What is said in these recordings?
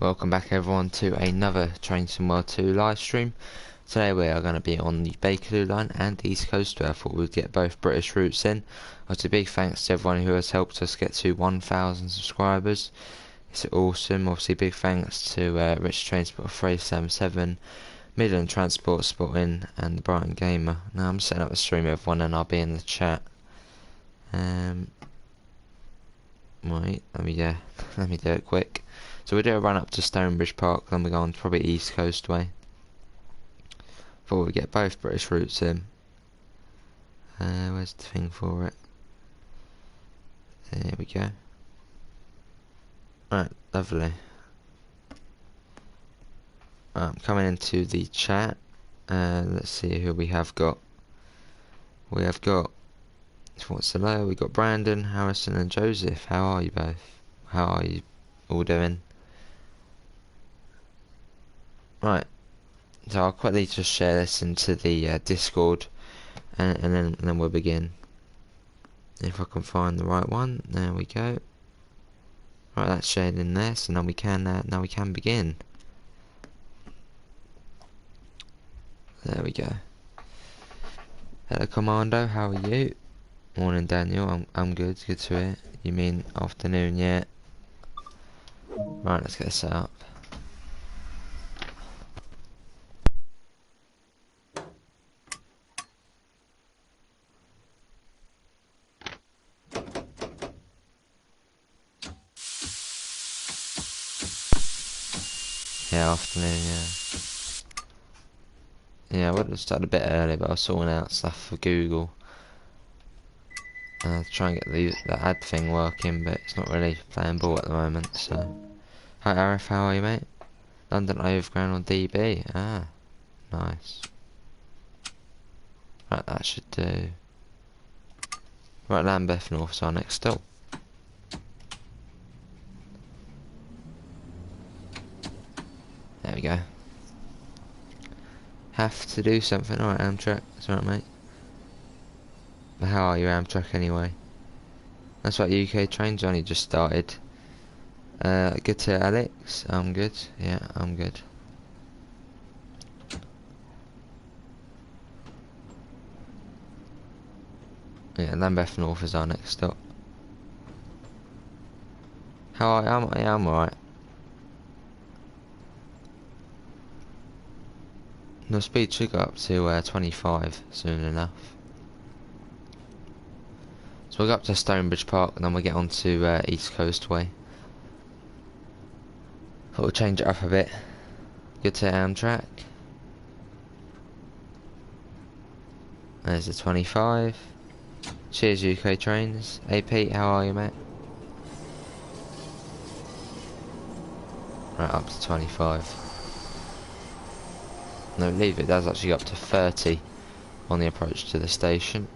Welcome back everyone to another Train Sim World 2 live stream. Today we are going to be on the Bakerloo line and East Coastway. I thought we'd get both British routes in. Obviously big thanks to everyone who has helped us get to 1,000 subscribers. It's awesome. Obviously big thanks to Rich Transport 377, Midland Transport Spotting and the Brighton Gamer. Now I'm setting up the stream everyone and I'll be in the chat. Right, let me do it quick. So we do a run up to Stonebridge Park, then we go on to probably East Coastway. Before we get both British routes in. Where's the thing for it? There we go. Right, lovely. I'm coming into the chat. Let's see who we have got. We have got, what's the low? We got Brandon, Harrison and Joseph. How are you both? How are you all doing? Right, so I'll quickly just share this into the Discord, and then we'll begin. If I can find the right one, there we go. Right, that's shared in there, so now we can begin. There we go. Hello, Commando. How are you? Morning, Daniel. I'm good. Good to hear. You mean afternoon? Yeah. Right, let's get this set up. Yeah, afternoon, yeah. I would have started a bit early, but I was sorting out stuff for Google. To try and get the ad thing working, but it's not really playing ball at the moment, so. Hi Arif, how are you, mate? London Overground on DB. Ah, nice. Right, that should do. Right, Lambeth North is our next stop. There we go. Have to do something. Alright, Amtrak. That's alright, mate. But how are you, Amtrak, anyway? That's right, UK trains only just started. Good to Alex. I'm good. Yeah, I'm good. Yeah, Lambeth North is our next stop. How are you? I'm alright. The speed should go up to 25 soon enough. So we'll go up to Stonebridge Park and then we'll get on to East Coastway. Thought we'll change it up a bit. Good to Amtrak. There's the 25. Cheers UK trains. Hey Pete, how are you, mate? Right, up to 25. No, leave it does actually go up to 30 on the approach to the station.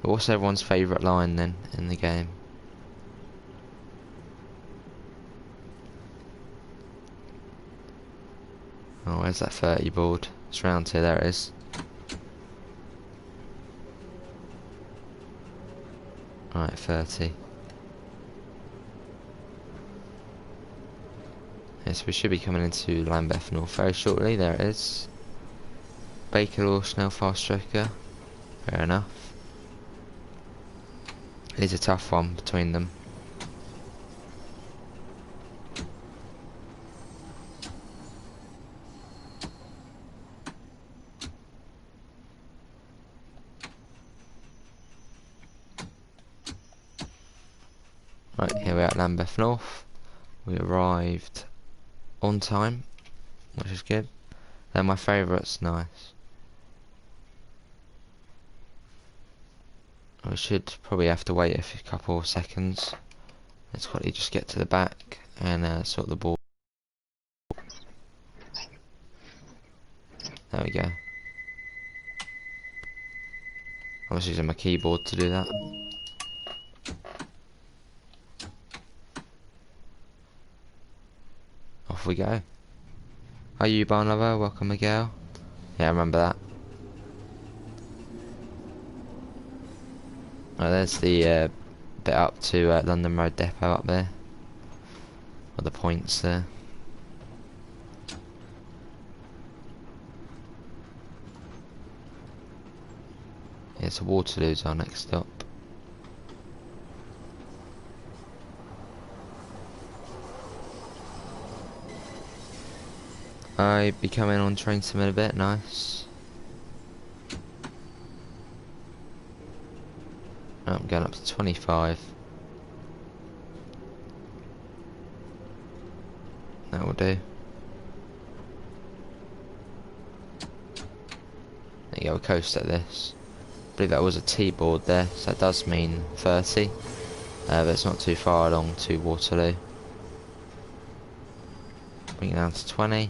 But what's everyone's favourite line then in the game? Oh, where's that 30 board? It's round here, there it is. Right, 30. Yes, we should be coming into Lambeth North very shortly. There it is. Bakerloo, Snell Fast Striker. Fair enough. It is a tough one between them. Right, here we are at Lambeth North. We arrived on time, which is good. They're my favourites, nice. We should probably have to wait a couple of seconds. Let's quickly just get to the back and sort the board. There we go. I was using my keyboard to do that. Off we go. Hi you barn lover, welcome Miguel. Yeah, I remember that. Right, there's the bit up to London Road Depot up there. Got the points there. Yeah, so Waterloo's our next stop. I'll be coming on train sim in a bit, nice. Oh, I'm going up to 25. That will do. There you go, we'll coast at this. I believe that was a T-board there, so that does mean 30. But it's not too far along to Waterloo. Bring it down to 20.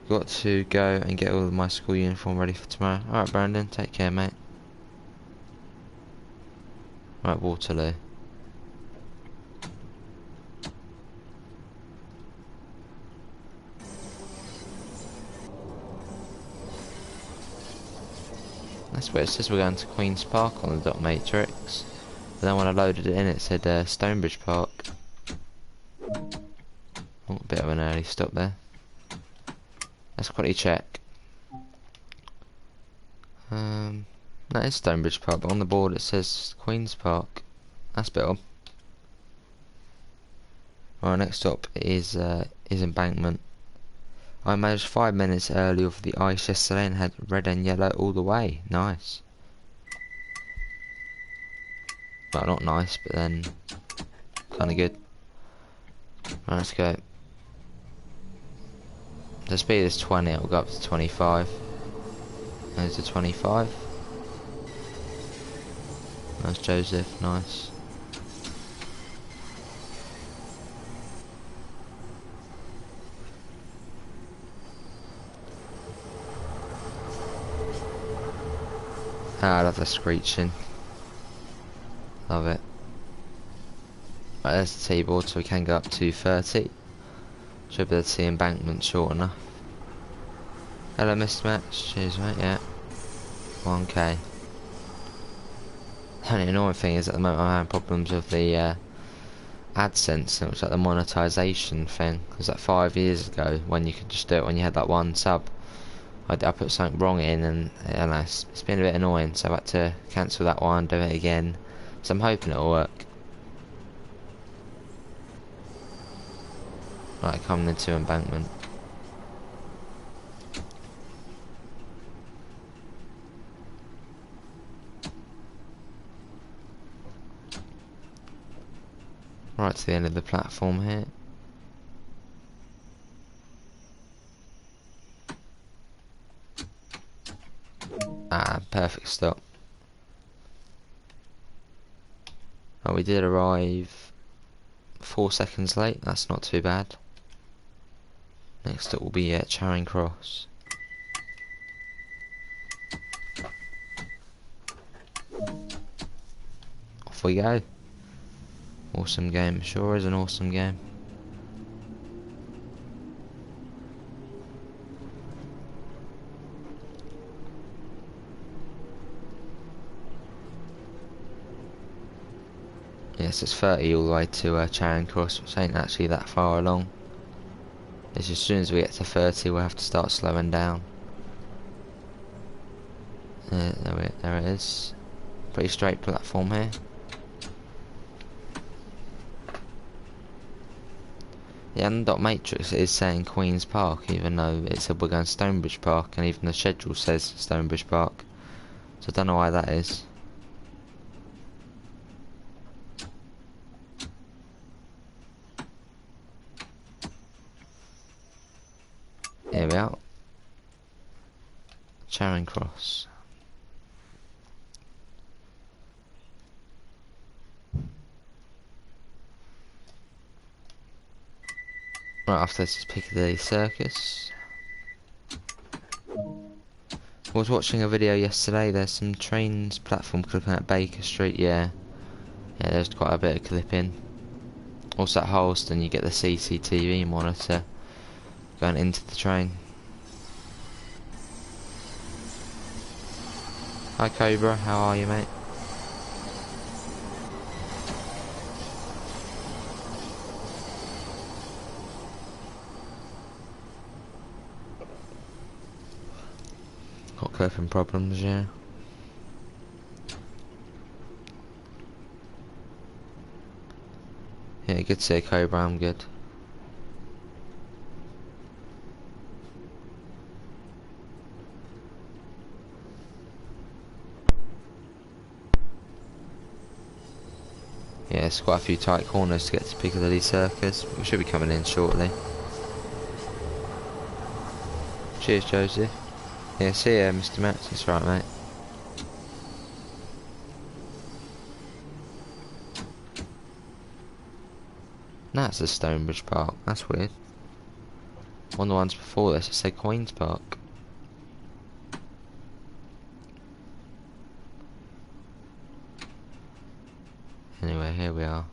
Got to go and get all of my school uniform ready for tomorrow. Alright Brandon, take care mate. Right, Waterloo. That's where it says we're going to Queen's Park on the dot matrix. But then when I loaded it in it said Stonebridge Park. Oh, a bit of an early stop there. Let's quickly check. That is Stonebridge Park, but on the board it says Queen's Park. That's a bit odd. Right, next stop is Embankment. I managed 5 minutes early off the ice yesterday and had red and yellow all the way. Nice. Well, not nice, but then kind of good. Right, let's go. The speed is 20, it'll go up to 25. There's the 25. Nice Joseph, nice. Ah, I love the screeching. Love it. Right, there's the T-board, so we can go up to 30. Should be able to see Embankment short enough. Hello, Mr. Match. Cheers, mate. Yeah. 1k. The only annoying thing is at the moment I'm having problems with the AdSense. It was like the monetization thing. It was like 5 years ago when you could just do it when you had like one sub. I put something wrong in and I don't know, it's been a bit annoying, so I've had to cancel that one, do it again. So I'm hoping it'll work. Right, coming into Embankment. Right to the end of the platform here. Ah, perfect stop. Oh, we did arrive 4 seconds late, that's not too bad. Next up will be Charing Cross. Off we go. Awesome game, sure is an awesome game. Yes, it's 30 all the way to Charing Cross, which ain't actually that far along. It's as soon as we get to 30 we'll have to start slowing down. There it is. Pretty straight platform here. Yeah, and the dot matrix is saying Queen's Park, even though it said we're going to Stonebridge Park, and even the schedule says Stonebridge Park. So I don't know why that is. Here we are. Charing Cross. Right after this is Piccadilly Circus. I was watching a video yesterday, there's some trains platform clipping at Baker Street, yeah. Yeah, there's quite a bit of clipping. Also at Harleston you get the CCTV monitor going into the train. Hi Cobra, how are you mate? Got curving problems, yeah. Yeah, good to see a Cobra, I'm good. Yeah, it's quite a few tight corners to get to Piccadilly Circus. We should be coming in shortly. Cheers, Joseph. Yeah, see ya, Mr. Max. That's right, mate. That's the Stonebridge Park. That's weird. One of the ones before this, it said Queen's Park. Anyway, here we are.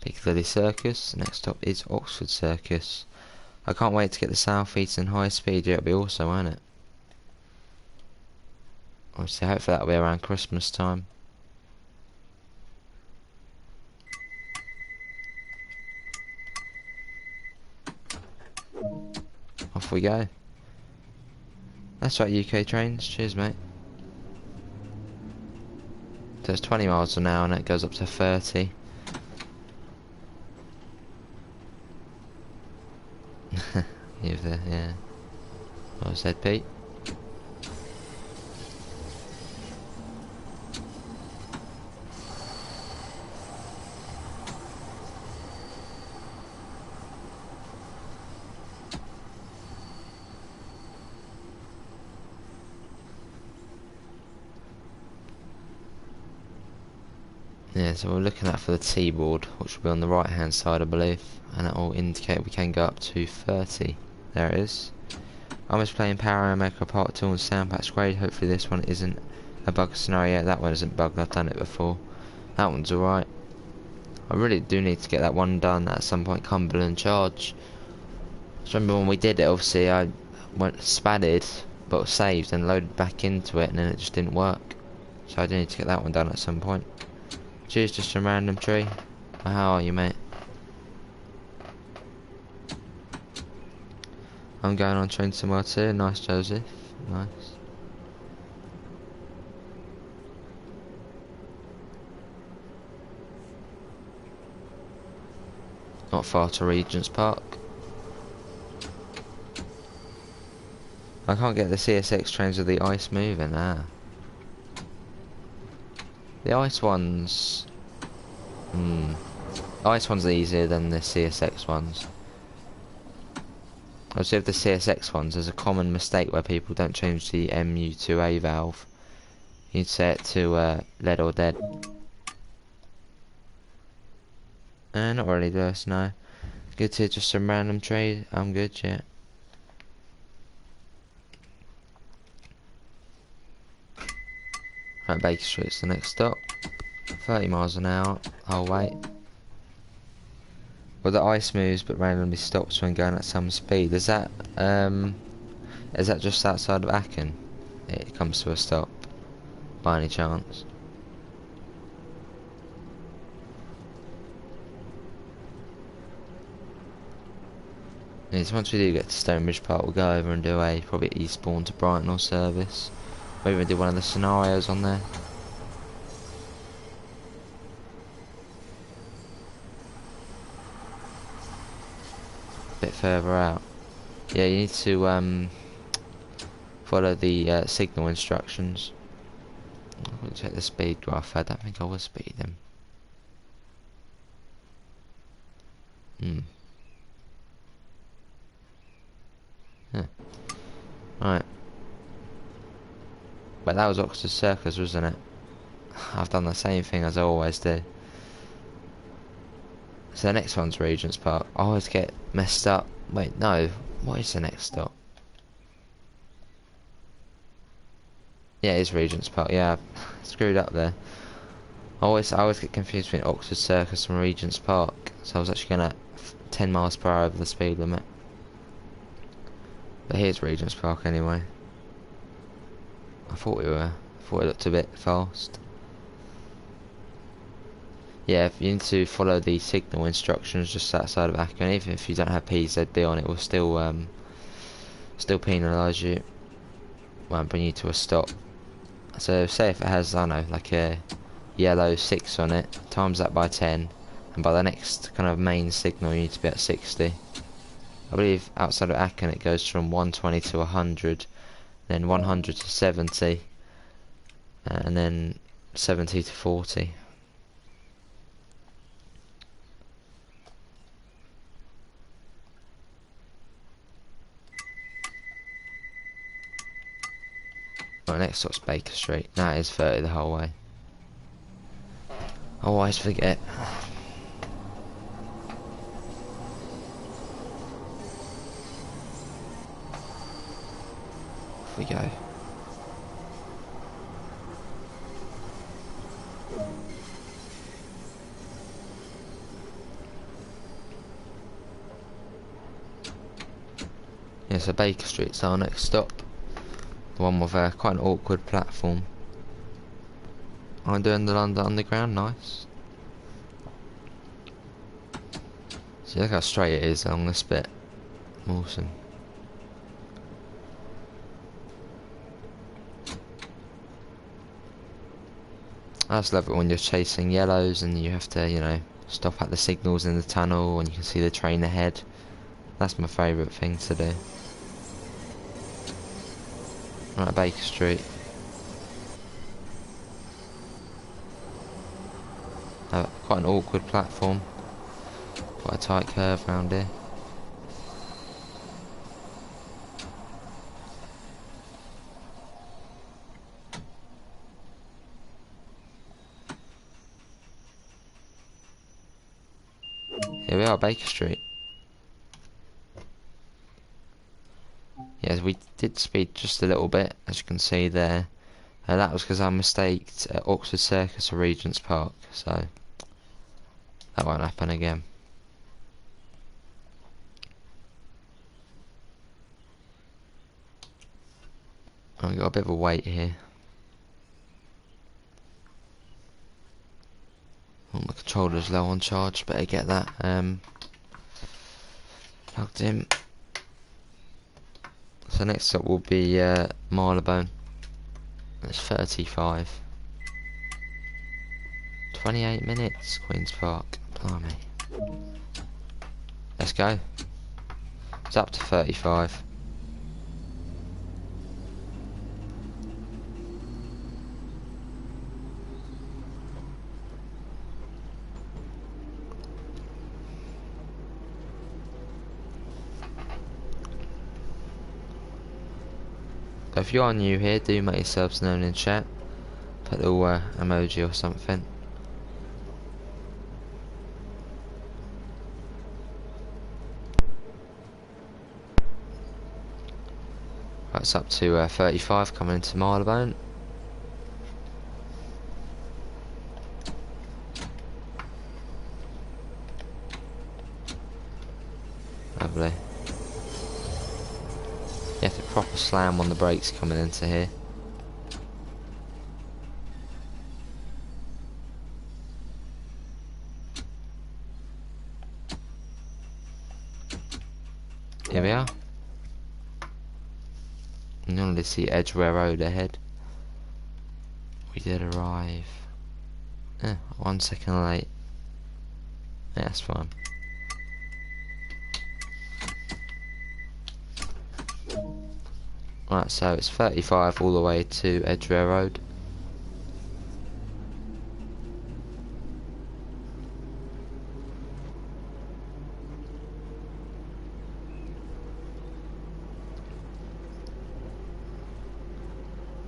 Piccadilly Circus. Next stop is Oxford Circus. I can't wait to get the South Eastern High Speed. Yeah, it'll be awesome, won't it? Obviously, hopefully that'll be around Christmas time. Off we go. That's right, UK trains. Cheers, mate. So it's 20 miles an hour and it goes up to 30. Yeah. What was that, Pete? Yeah, so we're looking at for the T-board, which will be on the right hand side I believe, and it will indicate we can go up to 30. There it is. I'm just playing Power Maker Part 2 on Sound Patch Grade. Hopefully this one isn't a bug scenario. That one isn't bugged, I've done it before. That one's alright. I really do need to get that one done at some point, Cumberland Charge. I remember when we did it, obviously I went spadded, but saved and loaded back into it and then it just didn't work. So I do need to get that one done at some point. Cheers, just some random tree. How are you, mate? I'm going on train somewhere too. Nice, Joseph. Nice. Not far to Regent's Park. I can't get the CSX trains with the ice moving. The ice ones... The ice ones are easier than the CSX ones. Obviously with the CSX ones, there's a common mistake where people don't change the MU2A valve. You'd set it to lead or dead. Not really, Lewis, no. Good to just some random trade. I'm good, yeah. Right, Baker Street's the next stop. 30 miles an hour. I'll wait. Well, the ice moves but randomly stops when going at some speed. Is that just outside of Aachen? It comes to a stop, by any chance? Yeah, so once we do get to Stonebridge Park, we'll go over and do a probably Eastbourne to Brighton or service. We'll even do one of the scenarios on there. Bit further out. Yeah, you need to follow the signal instructions. I'll check the speed graph. I don't think I was speeding. Yeah. Right. But that was Oxford Circus, wasn't it? I've done the same thing as I always do. So the next one's Regent's Park. I always get messed up. Wait, no. What is the next stop? Yeah, it is Regent's Park. Yeah, I screwed up there. I always get confused between Oxford Circus and Regent's Park. So I was actually going at 10 miles per hour over the speed limit. But here's Regent's Park anyway. I thought it looked a bit fast. Yeah, if you need to follow the signal instructions just outside of Acton, even if you don't have PZD on, it will still penalise you. Won't bring you to a stop. So say if it has, I don't know, like a yellow 6 on it, times that by 10, and by the next kind of main signal you need to be at 60. I believe outside of Acton it goes from 120 to 100, then 100 to 70, and then 70 to 40. Right, next stop's Baker Street. That is 30 the whole way. I always forget. Off we go. Yeah, so Baker Street's our next stop. The one with quite an awkward platform. I'm doing the London Underground, nice. See, look how straight it is along this bit. Awesome. I just love it when you're chasing yellows and you have to, you know, stop at the signals in the tunnel and you can see the train ahead. That's my favourite thing to do. Right, Baker Street. Quite an awkward platform. Quite a tight curve around here. Here we are, Baker Street. Yes, we did speed just a little bit, as you can see there. That was because I mistaked Oxford Circus or Regent's Park, so that won't happen again. I've got a bit of a wait here. Oh, my controller's low on charge, better get that plugged in. So next up will be Marylebone. It's 35. 28 minutes, Queen's Park. Blimey. Let's go. It's up to 35. So if you are new here, do make yourselves known in chat. Put a little emoji or something. Right, it's up to 35 coming into Marylebone. Lovely. You have to proper slam on the brakes coming into here. Here we are. You normally see Edgware Road ahead. We did arrive. 1 second late. Yeah, that's fine. Right, so it's 35 all the way to Edgware Road.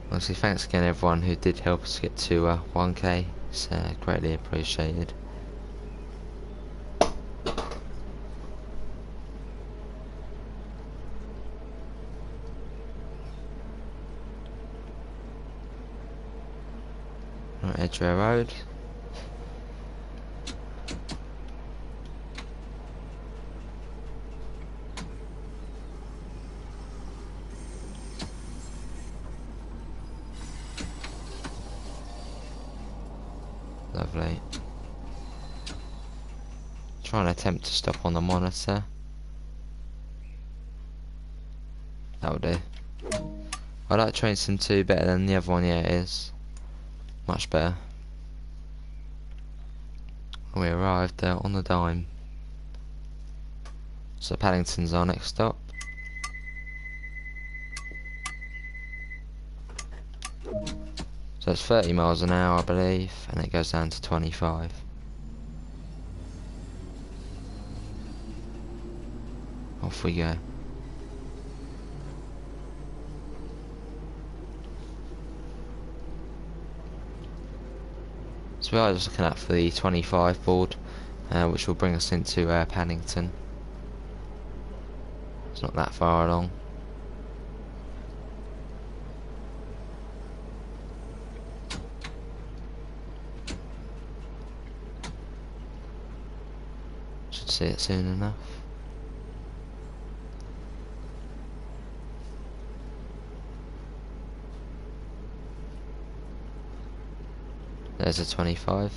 Obviously, thanks again everyone who did help us get to 1k. It's greatly appreciated. Right, Edgware Road. Lovely. try and attempt to stop on the monitor. That'll do. I like Train Sim 2 better than the other one, yeah it is. Much better. We arrived there on the dime. So Paddington's our next stop. So it's 30 miles an hour I believe, and it goes down to 25. Off we go. So we are just looking at for the 25 board, which will bring us into Paddington. It's not that far along. Should see it soon enough. There's a 25.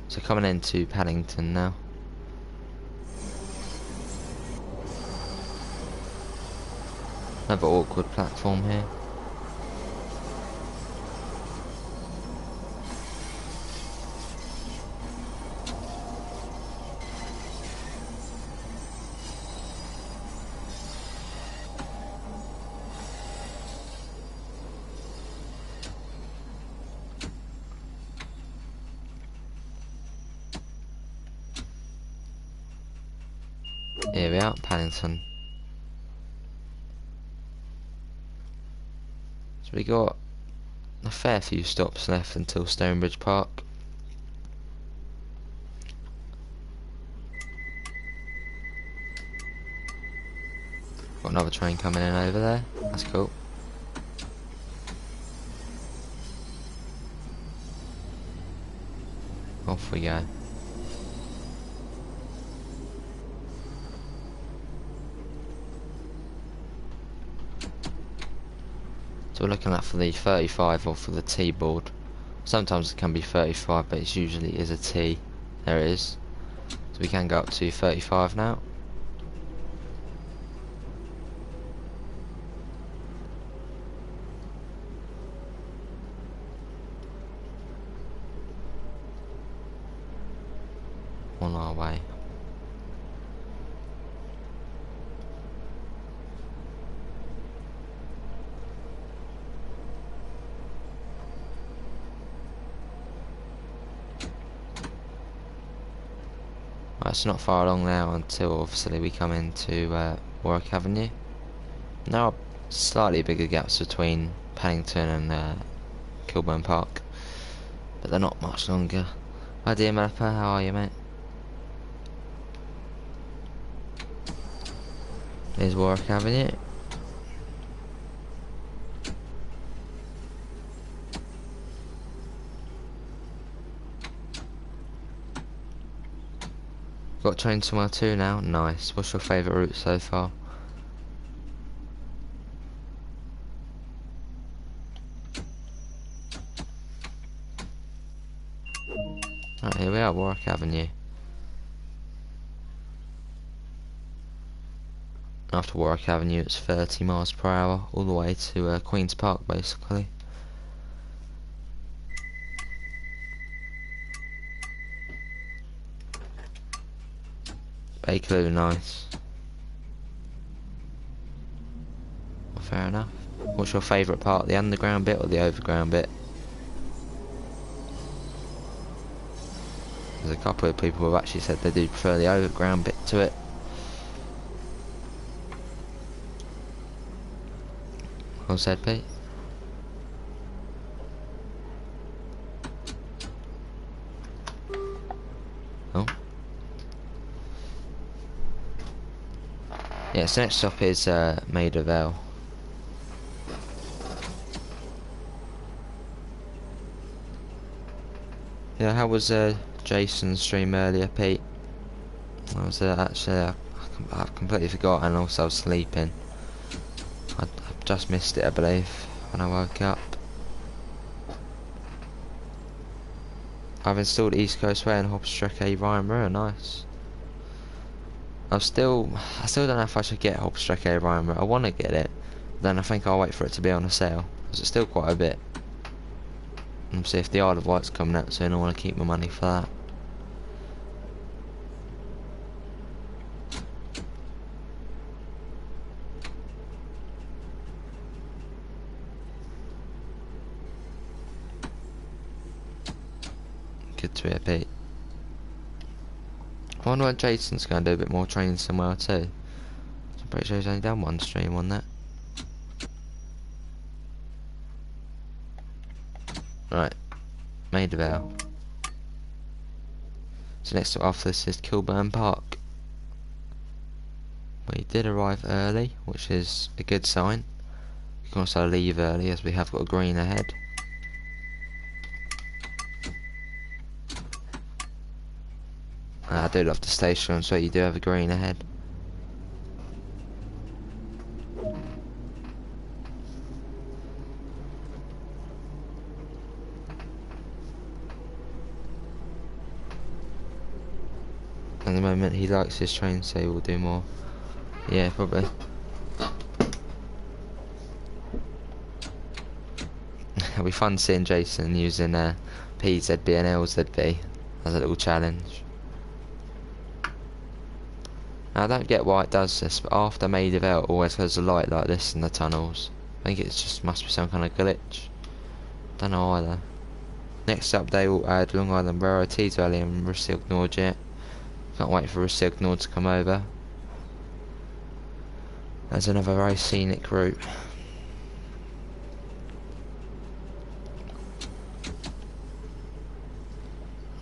So coming into Paddington now. Another awkward platform here. Here we are, Paddington. So we got a fair few stops left until Stonebridge Park. Got another train coming in over there. That's cool. Off we go. So we're looking at for the 35 or for the T board. Sometimes it can be 35, but it usually is a T. There it is. So we can go up to 35 now. On our way. Right, it's not far along now until obviously we come into Warwick Avenue. Now slightly bigger gaps between Paddington and Kilburn Park, but they're not much longer. Hi dear Malapa, how are you mate? Here's Warwick Avenue. Got train somewhere too now, nice. What's your favourite route so far? Right, here we are, Warwick Avenue. After Warwick Avenue it's 30 miles per hour all the way to Queen's Park basically. Bakerloo, nice. Well, fair enough. What's your favourite part, the underground bit or the overground bit? There's a couple of people who have actually said they do prefer the overground bit to it. Well said, Pete. Oh. Yeah, so next stop is Maida Vale. Yeah, how was Jason's stream earlier, Pete? I was actually, I've completely forgotten, also I was sleeping. I just missed it, I believe, when I woke up. I've installed East Coastway and Hopstrek A Ryan Brewer, nice. I still don't know if I should get Hobstrack Ryan, but I want to get it. Then I think I'll wait for it to be on a sale, because it's still quite a bit. And see if the Isle of Wight's coming out soon. I want to keep my money for that. Good to hear, Pete. I wonder what Jason's going to do a bit more training somewhere too. I'm pretty sure he's only done one stream on that. Right, Maid of Vale. So next up after this is Kilburn Park. We did arrive early, which is a good sign. You can also leave early as we have got a green ahead. I do love the station, so you do have a green ahead. At the moment he likes his train, so he will do more. Yeah, probably. It'll be fun seeing Jason using PZB and LZB as a little challenge. Now, I don't get why it does this, but after Maid of Vale it always has a light like this in the tunnels. I think it just must be some kind of glitch. Don't know either. Next up they will add Long Island Borough, Tees Valley and Russilgnord yet. Can't wait for Russilgnord to come over. There's another very scenic route.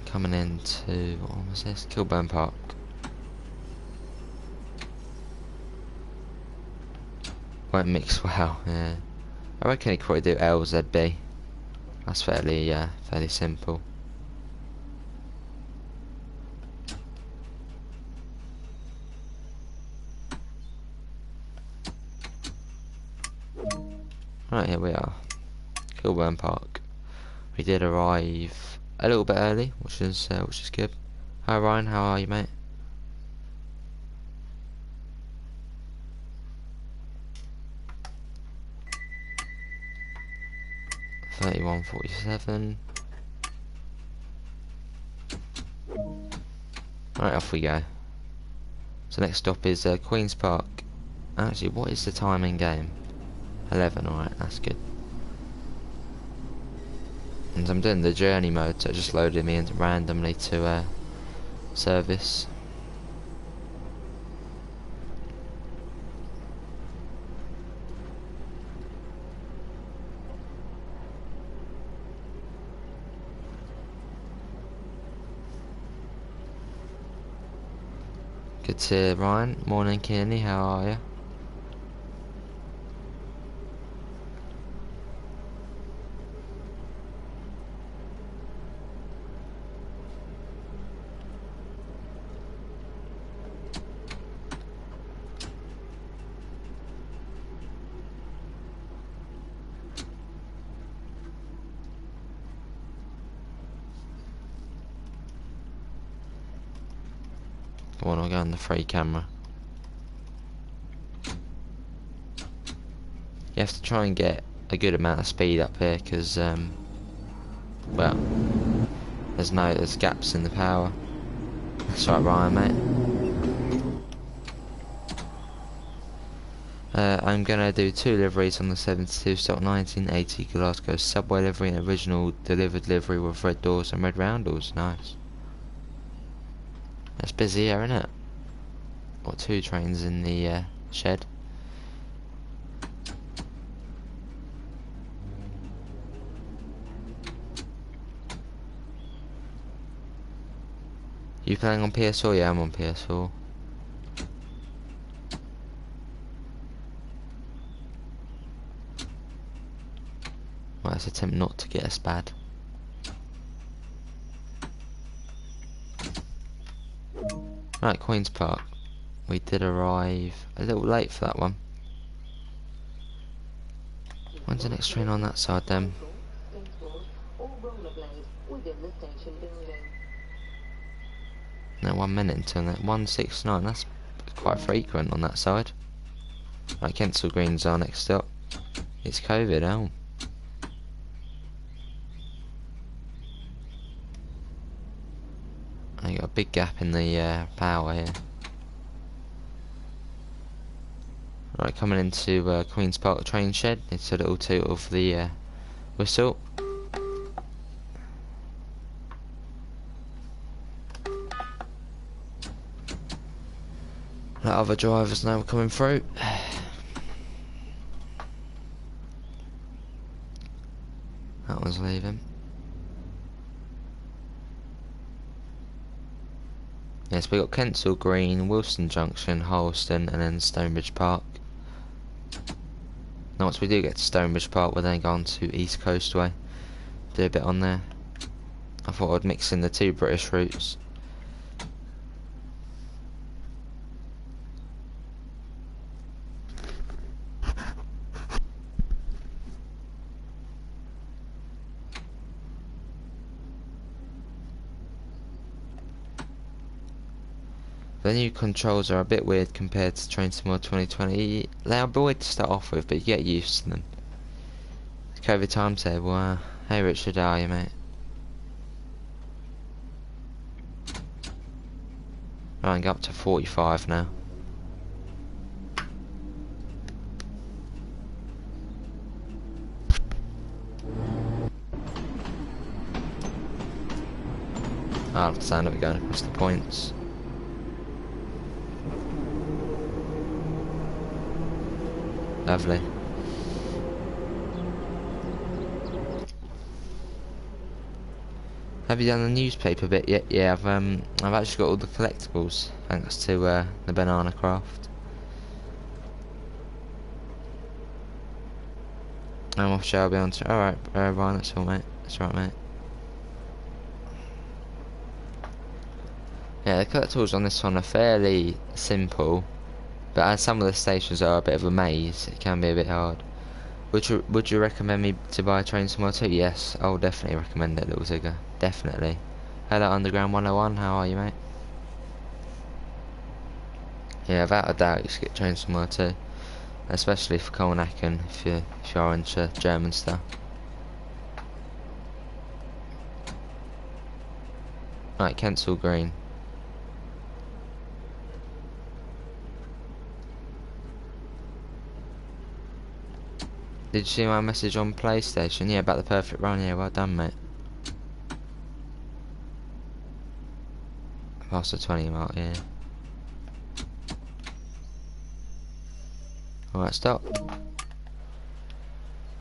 Coming into, what was this? Kilburn Park. Won't mix well, yeah. I reckon he could probably do LZB. That's fairly simple. Right, here we are. Kilburn Park. We did arrive a little bit early, which is good. Hi Ryan, how are you, mate? $31.47. Right, off we go. So next stop is Queen's Park. Actually, what is the time in game? 11, alright, that's good. And I'm doing the journey mode, so it just loaded me in randomly to service. Good to hear, Ryan. Morning, Kenny, how are you? Come on, I'll go on the free camera. You have to try and get a good amount of speed up here, because, well, there's gaps in the power. That's right, Ryan, mate. I'm gonna do 2 liveries on the 72 stock 1980 Glasgow subway livery and original delivered livery with red doors and red roundels. Nice. That's busy here, isn't it? Got 2 trains in the shed. You playing on PS4? Yeah, I'm on PS4. Right, let's attempt not to get us bad. Right, Queen's Park. We did arrive a little late for that one. When's the next train on that side then? No, 1 minute until that. 169. That's quite frequent on that side. Right, Kensal Green's our next stop. It's COVID, oh. You got a big gap in the power here. Right, coming into Queen's Park train shed. It's a little toot of the whistle. Let other drivers know we're coming through. That one's leaving. Yes, we got Kensal Green, Wilson Junction, Harleston, and then Stonebridge Park. Now once we do get to Stonebridge Park, we'll then go on to East Coastway. Do a bit on there. I thought I'd mix in the two British routes. The new controls are a bit weird compared to Train Simulator 2020. They are weird to start off with, but you get used to them. COVID timetable, hey Richard, how are you, mate? Running up to 45 now. I love the sound of it going across the points. Lovely. Have you done the newspaper bit yet? Yeah, I've actually got all the collectibles thanks to the banana craft. I'm off Shelby on to. Alright, Ryan, that's all, mate. That's right, mate. Yeah, the collectibles on this one are fairly simple, but as some of the stations are a bit of a maze, it can be a bit hard. Would you recommend me to buy a Train Simulator 2? Yes, I'll definitely recommend it, Little Tigger. Definitely. Hello, Underground 101. How are you, mate? Yeah, without a doubt, you should get Train Simulator 2, especially for Colnacken if you are into German stuff. Right, Kensal Green. Did you see my message on PlayStation? Yeah, about the perfect run. Yeah, well done, mate. Past the 20 mark, yeah. Alright, stop.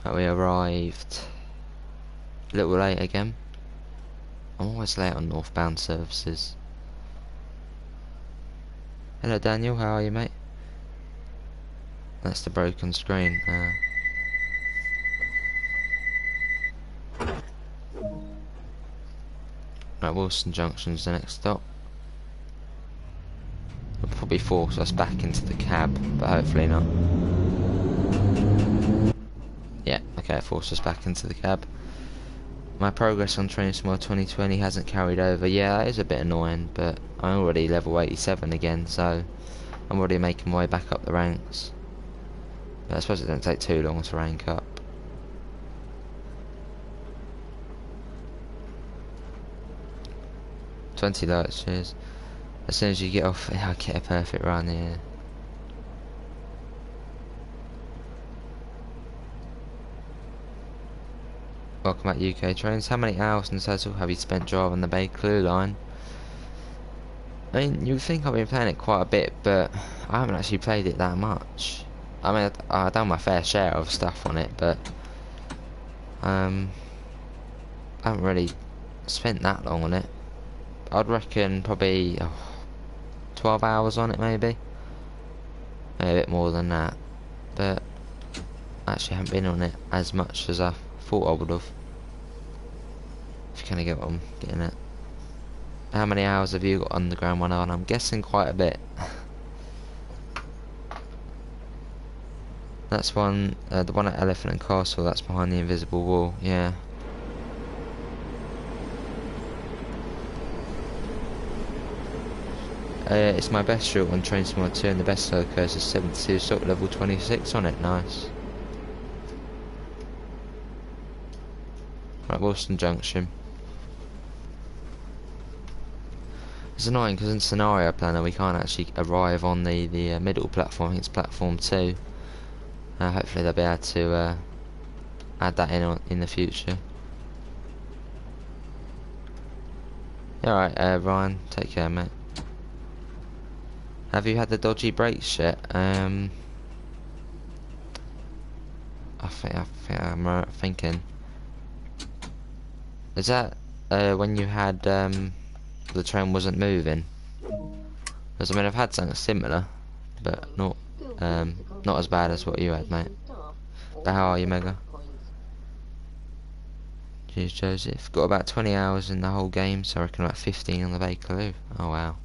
Right, we arrived a little late again. I'm always late on northbound services. Hello, Daniel. How are you, mate? That's the broken screen. Right, Wilson Junction's the next stop. It'll probably force us back into the cab, but hopefully not. Yeah, okay, force us back into the cab. My progress on Train Simulator 2020 hasn't carried over. Yeah, that is a bit annoying, but I'm already level 87 again, so I'm already making my way back up the ranks. But I suppose it doesn't take too long to rank up. $20, cheers. As soon as you get off, I get a perfect run here. Welcome back, UK Trains. How many hours in total have you spent driving the Bakerloo line? I mean, you'd think I've been playing it quite a bit, but I haven't actually played it that much. I mean, I've done my fair share of stuff on it, but I haven't really spent that long on it. I'd reckon probably 12 hours on it, maybe a bit more than that, but I actually haven't been on it as much as I thought I would have. If you kind of get what I'm getting at. How many hours have you got Underground 101? I'm guessing quite a bit. That's one, the one at Elephant and Castle, that's behind the invisible wall, yeah. It's my best route on Train Sim 2 and the best loco is 72 sort level 26 on it, nice. Right, Wilson Junction. It's annoying because in Scenario Planner we can't actually arrive on the middle platform. I think it's platform 2. Hopefully they'll be able to add that in the future. Alright, Ryan, take care, mate. Have you had the dodgy brakes yet? I think I'm thinking. Is that when you had the train wasn't moving? Because I mean I've had something similar, but not as bad as what you had, mate. But how are you, Mega? Cheers, Joseph. Got about 20 hours in the whole game, so I reckon about 15 on the Bakerloo. Oh wow.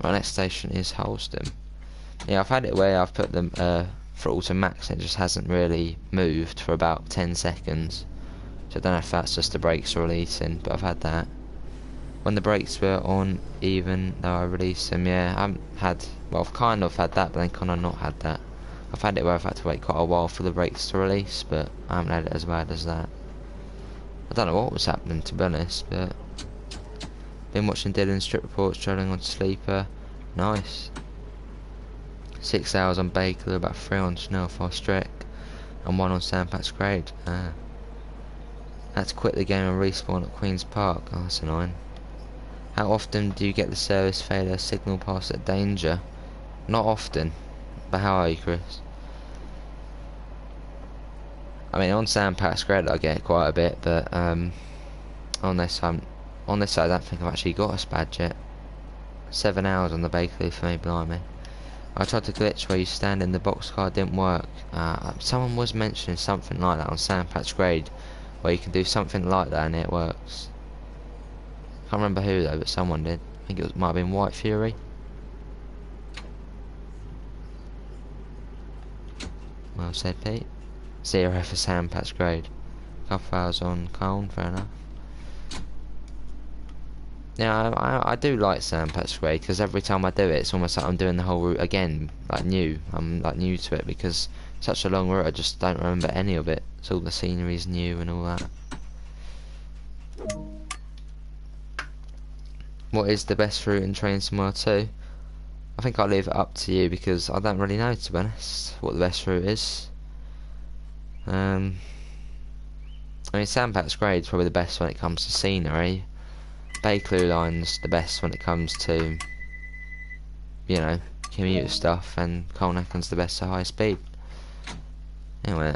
My next station is Holston. Yeah, I've had it where I've put them throttle to max and it just hasn't really moved for about 10 seconds. So I don't know if that's just the brakes releasing, but I've had that. When the brakes were on, even though I released them, yeah, I haven't had, well, I've kind of had that, but then kind of not had that. I've had it where I've had to wait quite a while for the brakes to release, but I haven't had it as bad as that. I don't know what was happening, to be honest, but been watching Dylan's trip reports, travelling on Sleeper. Nice. 6 hours on Bakerloo, about 3 on Snowfast Trek, and 1 on Sandpatch Grade. Had to quit the game and respawn at Queen's Park. Oh, that's annoying. How often do you get the service failure signal pass at danger? Not often. But how are you, Chris? I mean, on Sandpatch Grade I get it quite a bit, but on this I don't think I've actually got a badge yet. 7 hours on the Bakerloo for me, blimey. I tried to glitch where you stand in the boxcar, didn't work. Someone was mentioning something like that on Sandpatch Grade, where you can do something like that and it works. Can't remember who though, but someone did. I think it might have been White Fury. Well said, Pete. 0 for Sandpatch Grade. Couple hours on Colne, fair enough. Yeah, I do like Sandpatch Grade because every time I do it, it's almost like I'm doing the whole route again, like new. I'm like new to it because it's such a long route. I just don't remember any of it. So all the scenery's new and all that. What is the best route in Train Sim 2? I think I'll leave it up to you because I don't really know, to be honest, what the best route is. I mean, Sandpatch Grade is probably the best when it comes to scenery. Bakerloo line's the best when it comes to, you know, commuter stuff, and Colnacken's the best at high speed. Anyway,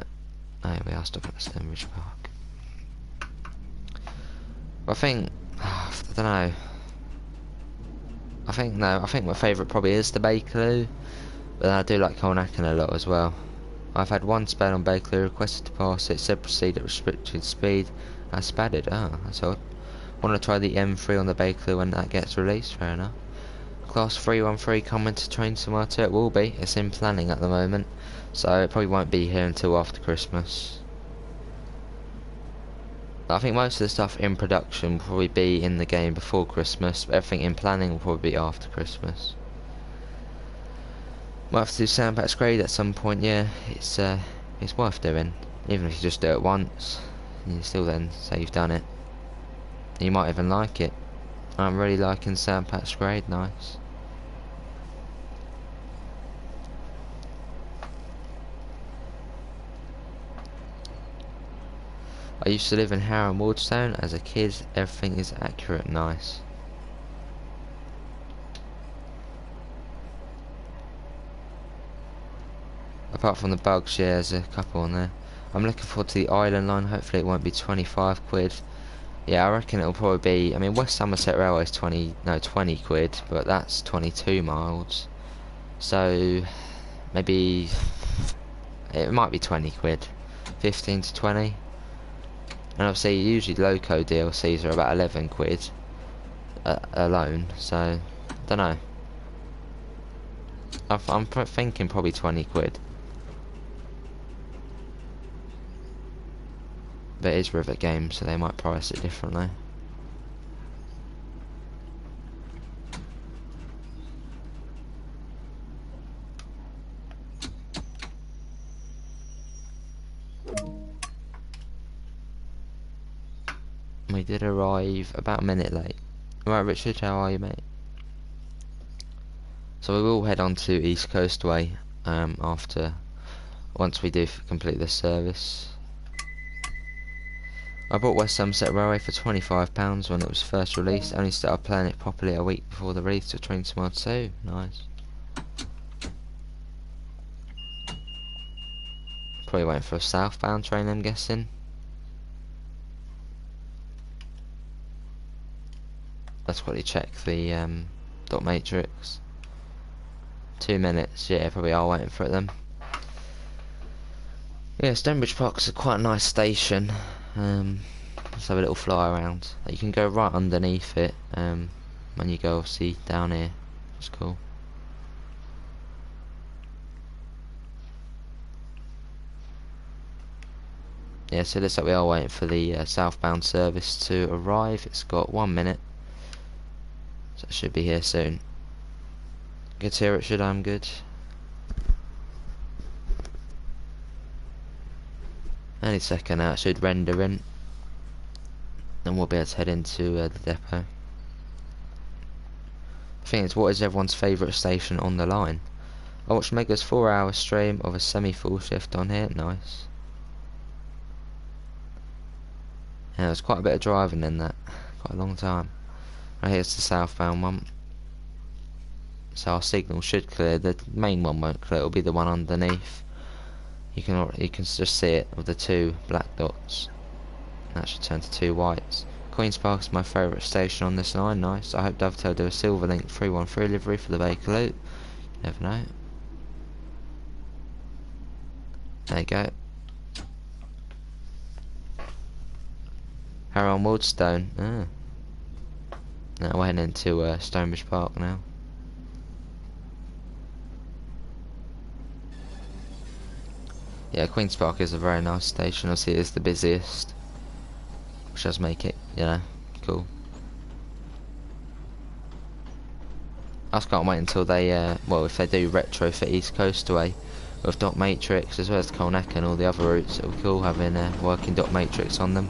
we are stopping at Stonebridge Park. I think, I don't know. I think my favourite probably is the Bakerloo, but I do like Colnacken a lot as well. I've had one spell on Bakerloo, requested to pass it, said proceed at restricted speed. I spadded. Oh, that's odd. Want to try the M3 on the Bakerloo when that gets released? Fair enough. Class 313 coming to Train Sim 2. It will be. It's in planning at the moment, so it probably won't be here until after Christmas. I think most of the stuff in production will probably be in the game before Christmas, but everything in planning will probably be after Christmas. Might have to do Sandpatch Grade at some point, yeah. It's worth doing. Even if you just do it once, and you still then say you've done it. You might even like it. I'm really liking Sandpatch Grade, nice. I used to live in Harrow and Wardstone. As a kid, everything is accurate, nice. Apart from the bugs, yeah, there's a couple on there. I'm looking forward to the Island line. Hopefully it won't be 25 quid. Yeah, I reckon it'll probably be, I mean, West Somerset Railway is 20 quid, but that's 22 miles. So, maybe, it might be 20 quid. 15 to 20. And obviously, usually Loco DLCs are about 11 quid alone, so, don't know. I'm thinking probably 20 quid. But it is Rivet Games, so they might price it differently. We did arrive about a minute late. Right, Richard, how are you, mate? So we will head on to East Coastway once we do complete this service. I bought West Somerset Railway for £25 when it was first released. Only started playing it properly a week before the release of Train to Mod 2. Nice. Probably waiting for a southbound train, I'm guessing. Let's quickly check the dot matrix. 2 minutes, yeah, probably are waiting for it then. Yeah, Stonebridge Park's quite a nice station. Let's have a little fly around. You can go right underneath it when you go obviously down here. It's cool. Yeah, so it looks like we are waiting for the southbound service to arrive. It's got 1 minute, so it should be here soon. Good to hear, Richard. I'm good. Any second now, it should render in. Then we'll be able to head into the depot. The thing is, what is everyone's favourite station on the line? I watched Mega's 4-hour stream of a semi-full shift on here. Nice. Yeah, there's quite a bit of driving in that. Quite a long time. Right, here's the southbound one. So our signal should clear. The main one won't clear. It'll be the one underneath. You can just see it with the 2 black dots. That should turn to 2 whites. Queen's Park is my favourite station on this line. Nice. I hope Dovetail do a Silver Link 313 livery for the Bakerloo. You never know. There you go. Harrow on Woodstone. Now we're heading into Stonebridge Park now. Yeah, Queen's Park is a very nice station. Obviously, it's the busiest, which does make it, you know, cool. I just can't wait until they, well, if they do retro for East Coastway with dot matrix as well as Colneck and all the other routes, it'll be cool having working dot matrix on them.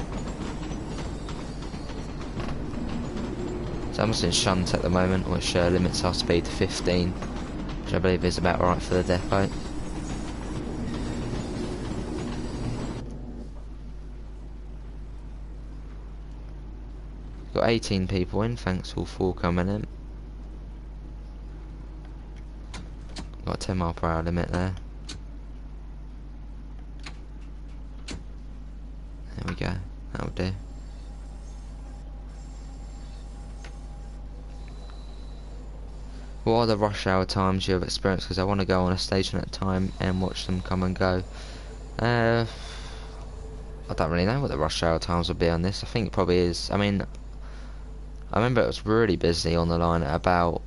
So I'm just in shunt at the moment, which limits our speed to 15, which I believe is about right for the depot. Got 18 people in, thanks all 4 coming in. Got a 10 mile per hour limit there. There we go, that'll do. What are the rush hour times you have experienced? Because I want to go on a station at a time and watch them come and go. I don't really know what the rush hour times will be on this. I think it probably is. I mean, I remember it was really busy on the line at about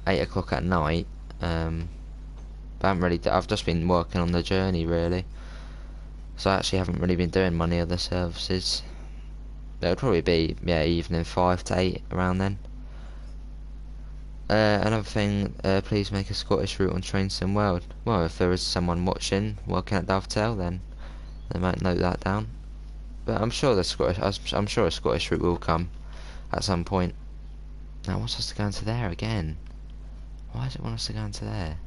8 o'clock at night. But I haven't really. I've just been working on the journey really, so I actually haven't really been doing many other services. But it'll probably be evening 5 to 8 around then. Another thing, please make a Scottish route on Trainsim World. Well, if there is someone watching working at Dovetail, then they might note that down. But I'm sure the Scottish. I'm sure a Scottish route will come at some point. Now, it wants us to go into there again. Why does it want us to go into there?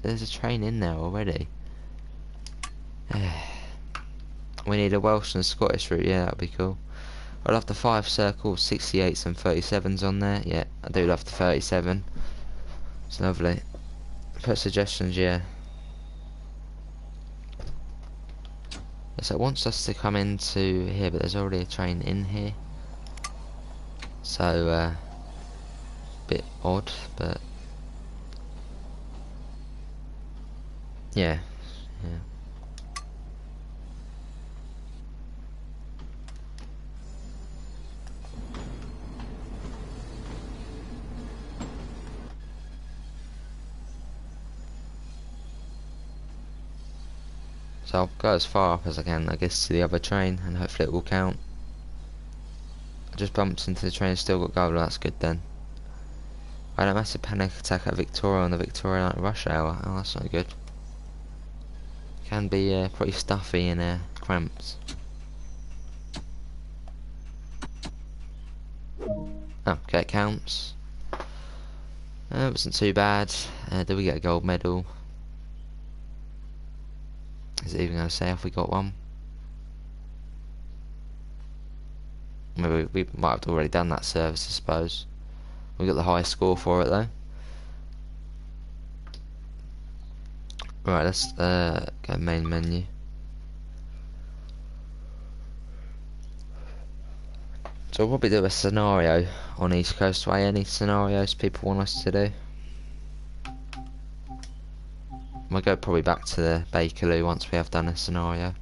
There's a train in there already. We need a Welsh and Scottish route. Yeah, that'd be cool. I love the 5 circles, 68s and 37s on there. Yeah, I do love the 37. It's lovely. Put suggestions, yeah. So it wants us to come into here, but there's already a train in here. So, bit odd, but yeah. So I'll go as far up as I can, I guess, to the other train, and hopefully it will count. I just bumped into the train, still got gold, that's good then. I had a massive panic attack at Victoria on the Victoria night rush hour. Oh, that's not good. Can be pretty stuffy and cramped. Oh, okay, it counts. It wasn't too bad. Did we get a gold medal? Is it even going to say if we got one? Maybe we might have already done that service, I suppose. We got the highest score for it though. Right, let's go main menu. So we'll probably do a scenario on East Coastway. Any scenarios people want us to do? We'll go probably back to the Bakerloo once we have done a scenario.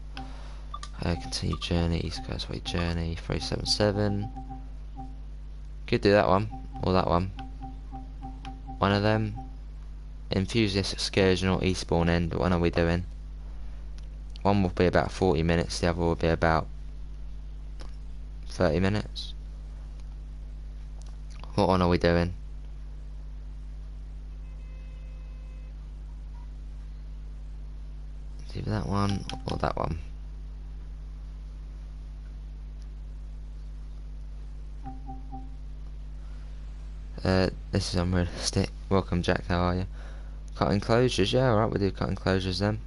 Continue journey, East Coastway journey, 377. Could do that one, or that one. One of them. Enthusiast excursion or Eastbourne end, what one are we doing? One will be about 40 minutes, the other will be about 30 minutes. What one are we doing? Either that one or that one. This is unrealistic. Welcome Jack, how are you? Cut enclosures, yeah, alright, we'll do cut enclosures then.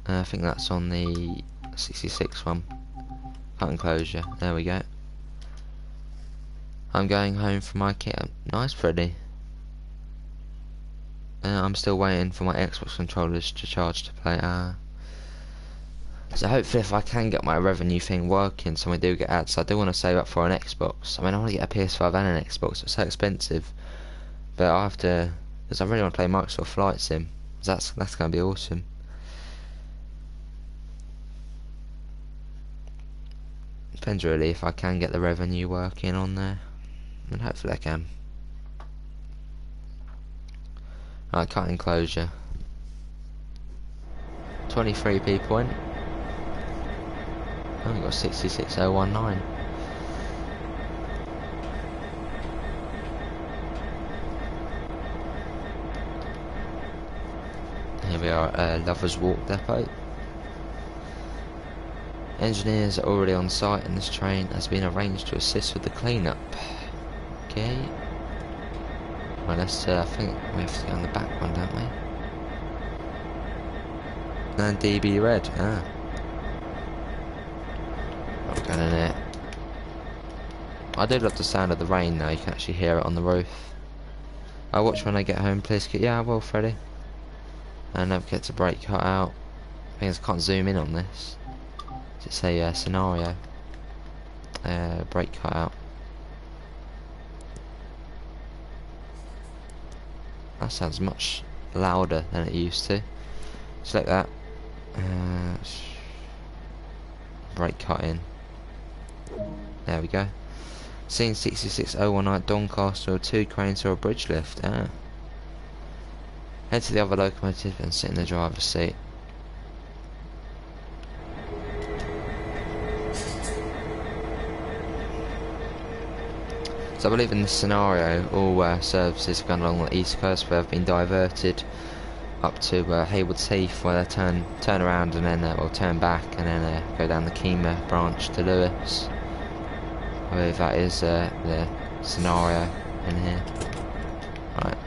I think that's on the 66 one. Cut enclosure, there we go. I'm going home for my kit. Nice, Freddy. I'm still waiting for my Xbox controllers to charge to play. So hopefully if I can get my revenue thing working so we do get ads, I do want to save up for an Xbox. I mean, I want to get a PS5 and an Xbox, it's so expensive. But I have to, because I really want to play Microsoft Flight Sim. That's going to be awesome. Depends really if I can get the revenue working on there. And hopefully I can. Right, cut enclosure. 23 people in. Oh, we got 66019. Here we are at Lovers Walk depot. Engineers are already on site and this train has been arranged to assist with the cleanup. Okay. Well, let's, I think we have to go on the back one, don't we? And DB red, I'm going in it. I do love the sound of the rain though, you can actually hear it on the roof. I'll watch when I get home, please. Yeah, I will, Freddy. And never get to brake cut out. I think I can't zoom in on this. Does it say scenario? Brake cut out. That sounds much louder than it used to. Select that. Brake cut in. There we go. Scene 66019 Doncaster, 2 cranes or a bridge lift. Head to the other locomotive and sit in the driver's seat. So I believe in this scenario all services going along the east coast where have been diverted up to Haywards Heath, where they turn around and then or turn back and then go down the Kemah branch to Lewis. I believe that is the scenario in here. Right,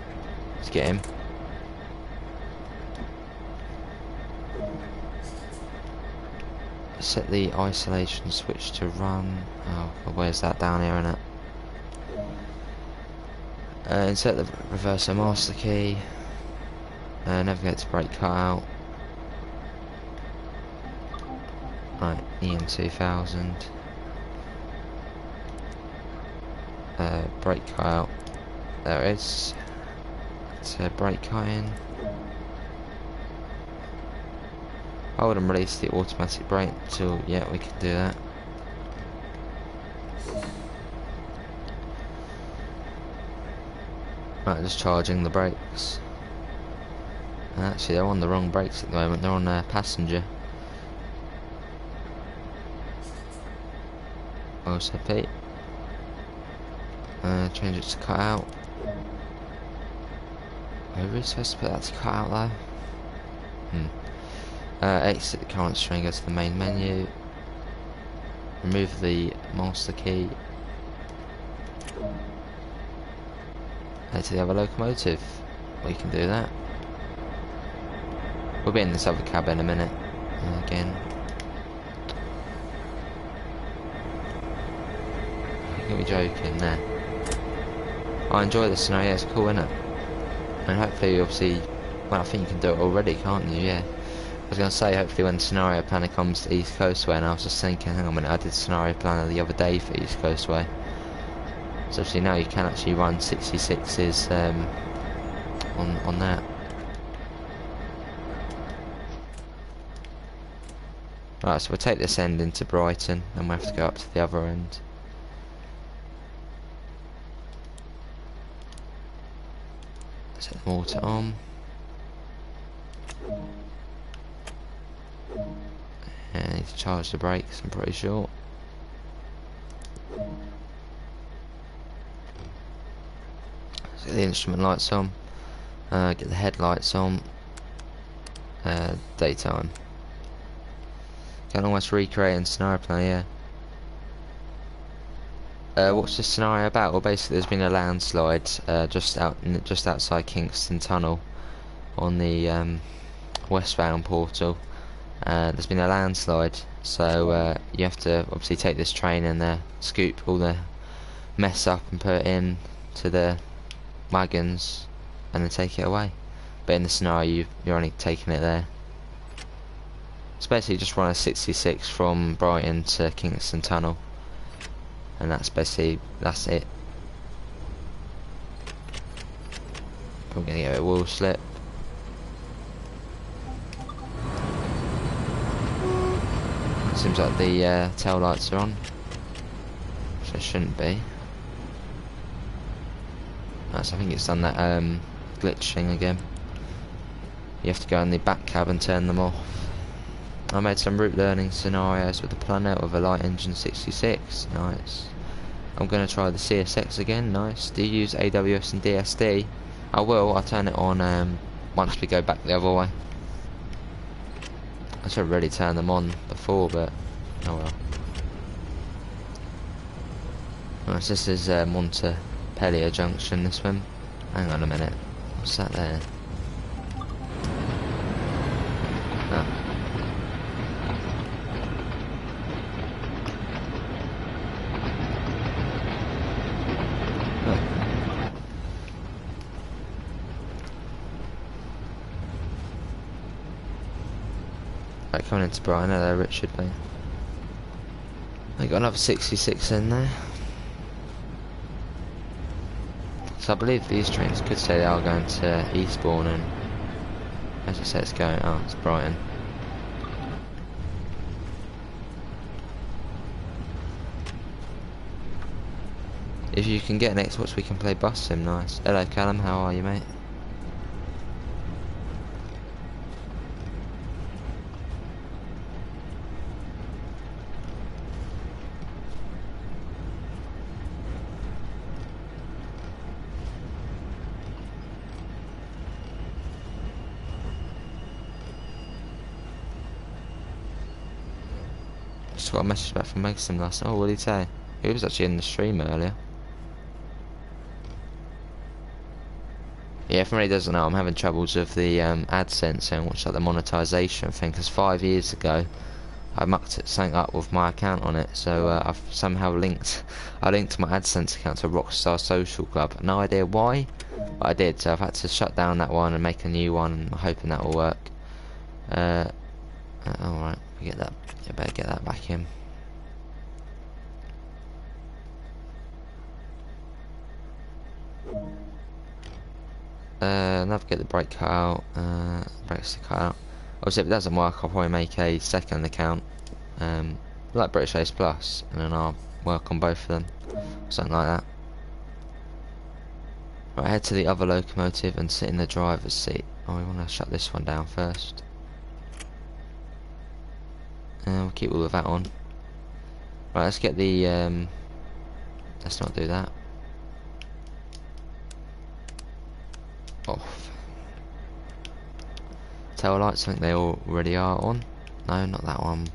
let's get him. Set the isolation switch to run. Oh, where's that down here, innit? Insert the reverser master key. Navigate to brake cut out. Right, EM 2000. Brake cut out. There it is. So brake cut in. Hold and release the automatic brake until, yeah, we can do that. Right, just charging the brakes. Actually, they're on the wrong brakes at the moment. They're on passenger. Also, Pete. Change it to cut out. Are we supposed to put that to cut out though? Exit the current string, go to the main menu. Remove the master key. Head to the other locomotive. Well, you can do that. We'll be in this other cab in a minute. Again. You're gonna be joking there. I enjoy the scenario, it's cool, isn't it? And hopefully, obviously, well, I think you can do it already, can't you? Yeah. I was going to say, hopefully when Scenario Planner comes to East Coastway, and I was just thinking, hang on a minute, I did Scenario Planner the other day for East Coastway. So obviously now you can actually run 66s on that. Right, so we'll take this end into Brighton, and we'll have to go up to the other end. Set the water on. And I need to charge the brakes, I'm pretty sure. So get the instrument lights on. Get the headlights on. Daytime. Can almost recreate in Scenario Planner, yeah. What's this scenario about? Well, basically there's been a landslide just outside Kingston Tunnel on the westbound portal. There's been a landslide, so you have to obviously take this train and scoop all the mess up and put it in to the wagons and then take it away. But in the scenario you're only taking it there. It's basically just run a 66 from Brighton to Kingston Tunnel. And that's it. I'm gonna get a wheel slip. Seems like the tail lights are on, which they shouldn't be. Right, so I think it's done that glitch thing again. You have to go in the back cab and turn them off. I made some route learning scenarios with the Planet with a light engine 66. Nice. I'm going to try the CSX again. Nice. Do you use AWS and DSD? I will. I'll turn it on once we go back the other way. I should have really turned them on before, but oh well. Nice. This is Montpellier Junction. This one. Hang on a minute. What's that there? Oh. Right, coming into Brighton, hello Richard, mate. They got another 66 in there. So I believe these trains could say they are going to Eastbourne, and as I say, it's going. Oh, it's Brighton. If you can get an Xbox, we can play Bus Sim. Nice. Hello Callum, how are you, mate? Just got a message back from Megson last night. Oh, what did he say? He was actually in the stream earlier. Yeah, if anybody doesn't know, I'm having troubles with the AdSense and which like the monetization thing, because 5 years ago I mucked something up with my account on it, so I've somehow linked my AdSense account to Rockstar Social Club. No idea why, but I did, so I've had to shut down that one and make a new one, and I'm hoping that will work. Alright, we get that. You better get that back in. Navigate the brake cut out, brakes to cut out. Obviously if it doesn't work, I'll probably make a second account, like British Ace Plus, and then I'll work on both of them, something like that. Right, head to the other locomotive and sit in the driver's seat. Oh, we want to shut this one down first. And we'll keep all of that on. Right, let's get the let's not do that. Off. Tail lights, I think they already are on. No, not that one.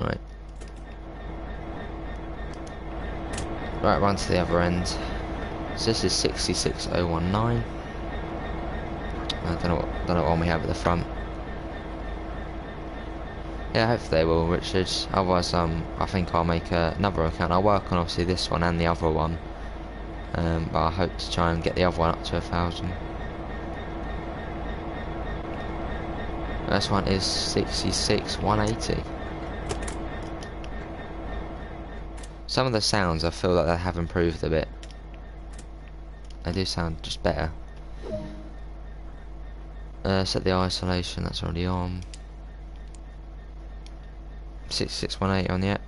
Right. Right, run to the other end. So this is 66019. I don't know what one we have at the front. Yeah, hopefully they will, Richard. Otherwise, I think I'll make another account. I'll work on obviously this one and the other one, but I hope to try and get the other one up to 1,000. This one is 66,180. Some of the sounds I feel like they have improved a bit. They do sound just better. Set the isolation, that's already on. 6618 on yet.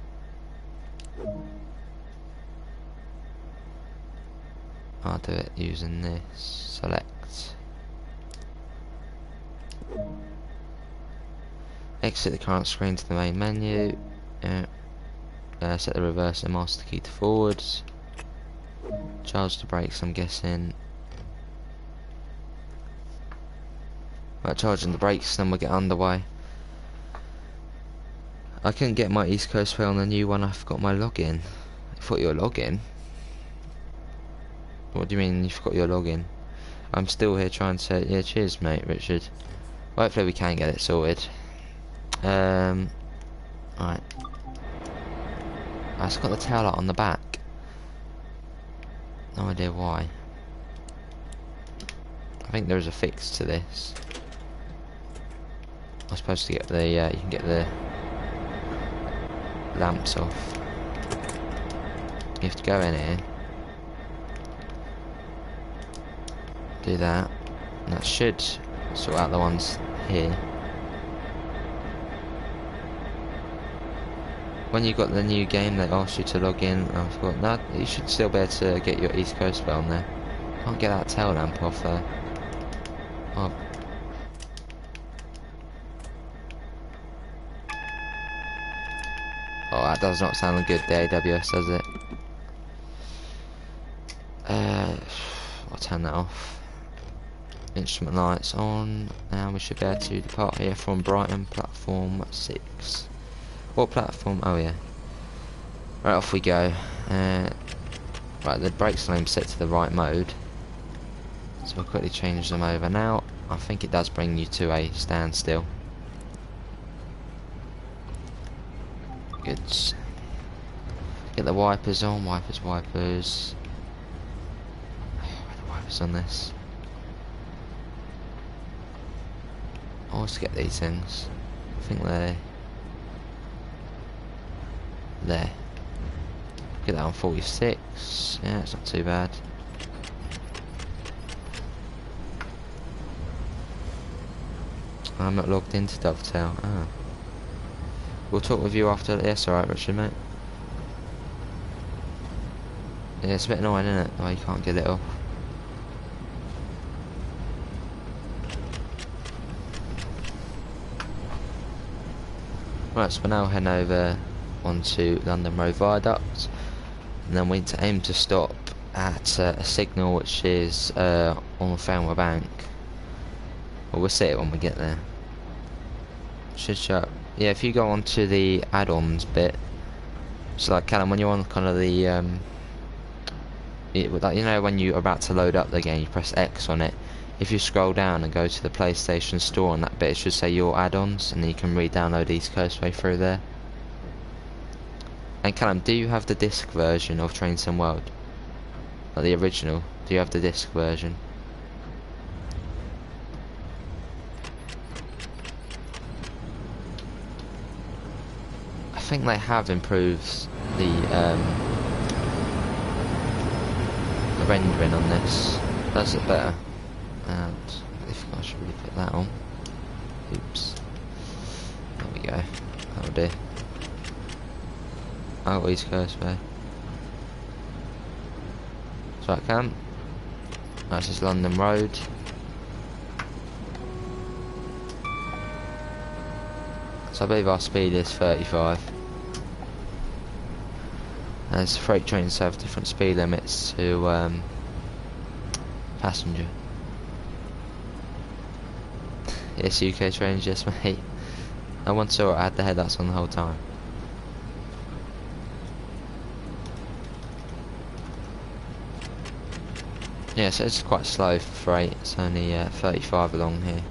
I'll do it using this. Select. Exit the current screen to the main menu. Set the reverse and master key to forwards. Charge the brakes, I'm guessing. Right, charging the brakes, then we'll get underway. I couldn't get my East Coastway on the new one, I forgot my login. I thought your login? What do you mean you forgot your login? I'm still here trying to... Yeah, cheers mate, Richard. Well, hopefully we can get it sorted. Right. It's got the tail light on the back. No idea why. I think there is a fix to this. I'm supposed to get the... you can get the lamps off. You have to go in here, do that, and that should sort out the ones here. When you got the new game, they asked you to log in. I thought, no, you should still be able to get your East Coastway on there. Can't get that tail lamp off there. Oh. Oh, that does not sound good, the AWS, does it? I'll turn that off. Instrument lights on. Now we should be able to depart here from Brighton, platform 6. What platform? Oh yeah. Right, off we go. Right, the brakes name's set to the right mode. So we'll quickly change them over now. I think it does bring you to a standstill. Good. Get the wipers on, wipers. Where are the wipers on this? I always get these things. I think they're there. Get that on 46. Yeah, it's not too bad. I'm not logged into Dovetail. Ah. We'll talk with you after. Yes, alright, Richard, mate. Yeah, it's a bit annoying, isn't it? Oh, you can't get it off. Right, so we're now heading over onto London Road Viaduct, and then we need to aim to stop at a signal which is on Falmer Bank. Well, we'll see it when we get there. Should show up. Yeah, if you go onto the add-ons bit, so like Callum, when you're on kind of the like, you know, when you're about to load up the game, you press X on it. If you scroll down and go to the PlayStation Store on that bit, it should say your add-ons, and then you can re-download East Coastway through there. And Callum, do you have the disc version of Train Sim World? Like the original? Do you have the disc version? I think they have improved the rendering on this. Does it better? And if I should really put that on. Oops. There we go. That'll do. Oh, East Coastway. So I can. That's just London Road. So I believe our speed is 35. As freight trains have different speed limits to passenger. Yes, UK trains, yes mate. I once saw it, I had the headlights on the whole time. Yeah, so it's quite slow for freight. It's only 35 along here.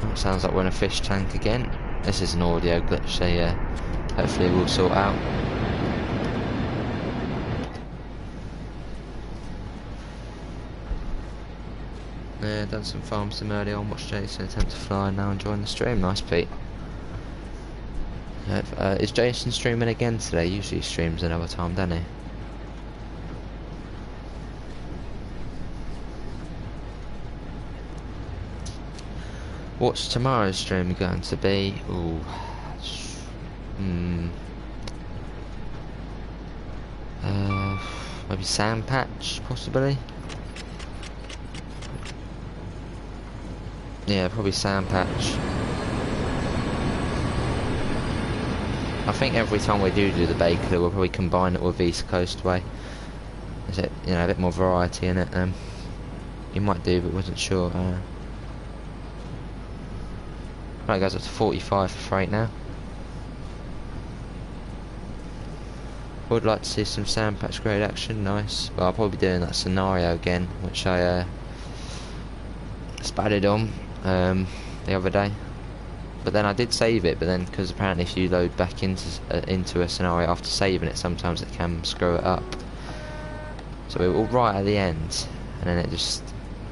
Oh, sounds like we're in a fish tank again. This is an audio glitch, so yeah, hopefully we'll sort out. Yeah, done some farm sim earlier on, watched Jason attempt to fly, now enjoying the stream. Nice, Pete. Is Jason streaming again today? Usually he streams another time, doesn't he? What's tomorrow's stream going to be? Ooh. Maybe Sand Patch, possibly? Yeah, probably Sand Patch. I think every time we do the Bakerloo, we'll probably combine it with East Coastway. Is it, you know, a bit more variety in it? You might do, but wasn't sure. Right, guys, up to 45 for freight now. Would like to see some Sand Patch grade action, nice. Well, I'll probably be doing that scenario again, which I spattered on the other day. But then I did save it, but then because apparently if you load back into a scenario after saving it, sometimes it can screw it up. So we were right at the end, and then it just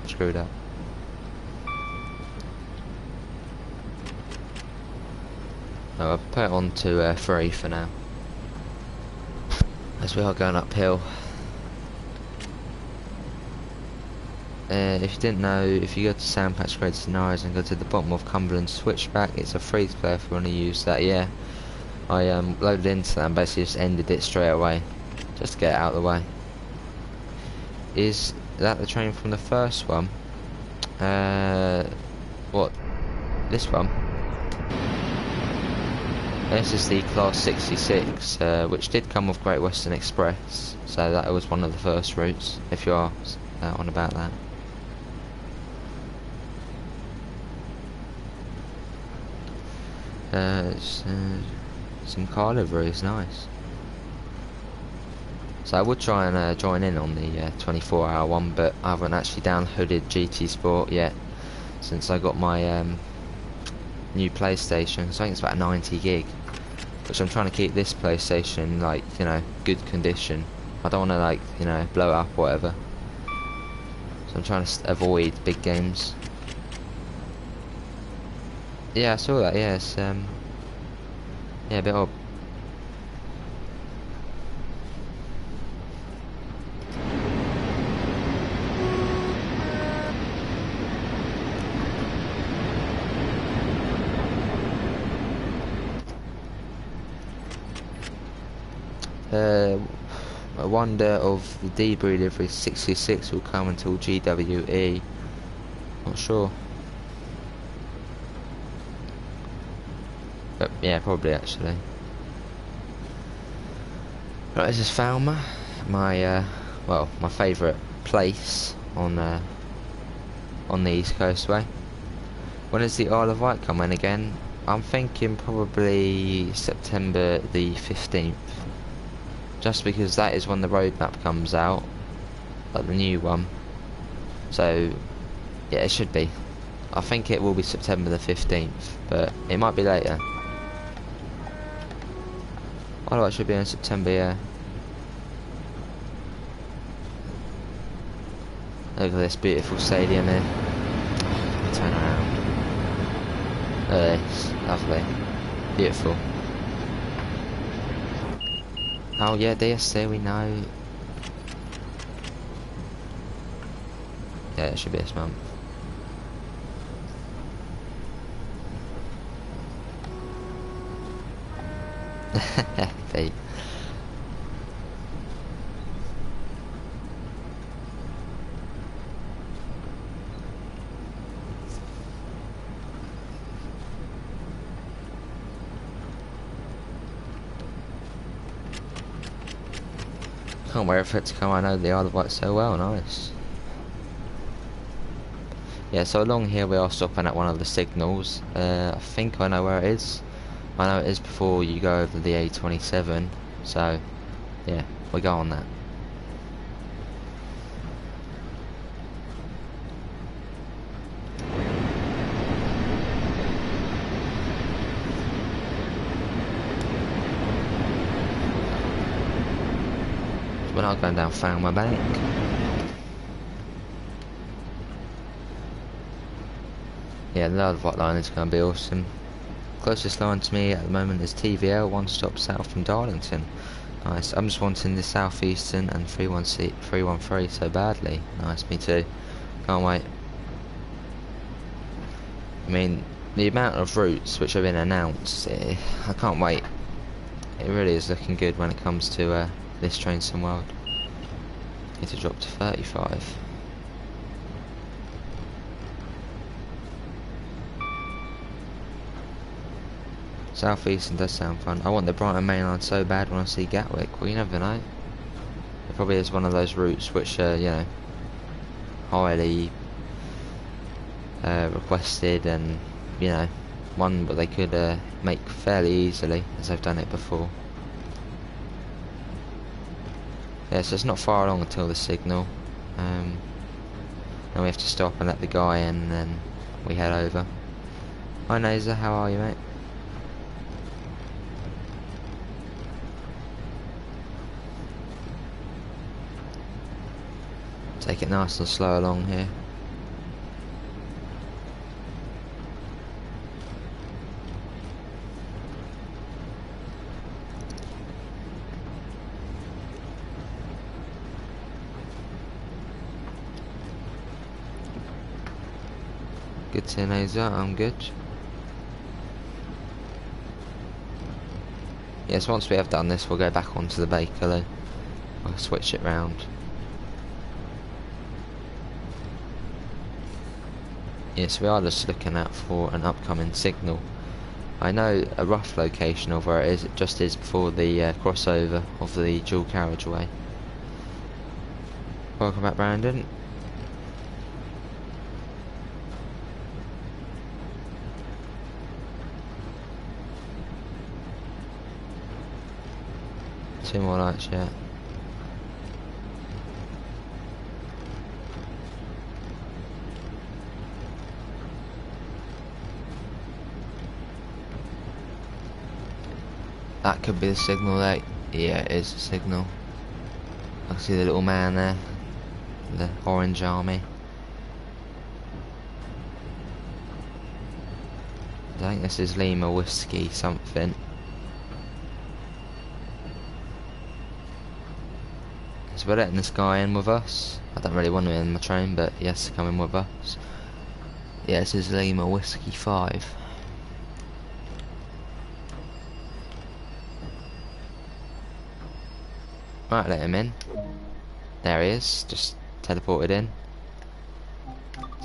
screwed up. Oh, I'll put it on to 3 for now, as we are going uphill. If you didn't know, if you go to Sand Patch grade scenarios and go to the bottom of Cumberland Switchback, it's a free to play if you want to use that. Yeah, I loaded into that and basically just ended it straight away, just to get it out of the way. Is that the train from the first one? What? This one? This is the Class 66, which did come with Great Western Express, so that was one of the first routes, if you are on about that. Some car liveries, nice. So I would try and join in on the 24-hour one, but I haven't actually downloaded GT Sport yet since I got my new PlayStation. So I think it's about 90 gig, which I'm trying to keep this PlayStation in, like, you know, good condition. I don't want to, like, you know, blow it up or whatever. So I'm trying to avoid big games. Yeah, I saw that. Yeah, it's yeah, a bit odd. A wonder of the debris delivery 66 will come until GWE. Not sure. But yeah, probably actually. Right, this is Falmer, my well, my favourite place on the East Coastway. When is the Isle of Wight coming again? I'm thinking probably September the 15th. Just because that is when the roadmap comes out, like the new one. So yeah, it should be. I think it will be September the 15th, but it might be later. Oh, it should be in September, yeah. Look at this beautiful stadium here. Turn around. Look at this, lovely, beautiful. Oh yeah, DSC, we know. Yeah, it should be this month. Pete. Can't wait for it to come. I know the Isle of Wight so well. Nice. Yeah, so along here we are stopping at one of the signals. I think I know where it is. I know it is before you go over the A27. So, yeah, we go on that. So we're not going down Falmer Bank. Yeah, the Isle of Wight line is going to be awesome. Closest line to me at the moment is TVL, one stop south from Darlington. Nice. I'm just wanting the Southeastern and 313 so badly. Nice, me too. Can't wait. I mean, the amount of routes which have been announced, I can't wait. It really is looking good when it comes to this train sim world. Need to drop to 35. Southeastern does sound fun. I want the Brighton Main Line so bad when I see Gatwick. Well, you never know. It probably is one of those routes which are, you know, highly requested, and you know, one that they could make fairly easily, as they've done it before. Yeah, so it's not far along until the signal. Then we have to stop and let the guy in, and then we head over. Hi Nazer, how are you, mate? Take it nice and slow along here. Good to Nazer, I'm good. Yes, once we have done this, we'll go back onto the Bakerloo. I'll switch it round. Yes, we are just looking out for an upcoming signal. I know a rough location of where it is. It just is before the crossover of the dual carriageway. Welcome back, Brandon. Two more lights yet. That could be the signal there. Yeah, it is the signal. I can see the little man there. The orange army. I think this is Lima Whiskey something. So we're letting this guy in with us. I don't really want him in my train, but he has to come in with us. Yeah, this is Lima Whiskey 5. Right, let him in. There he is, just teleported in.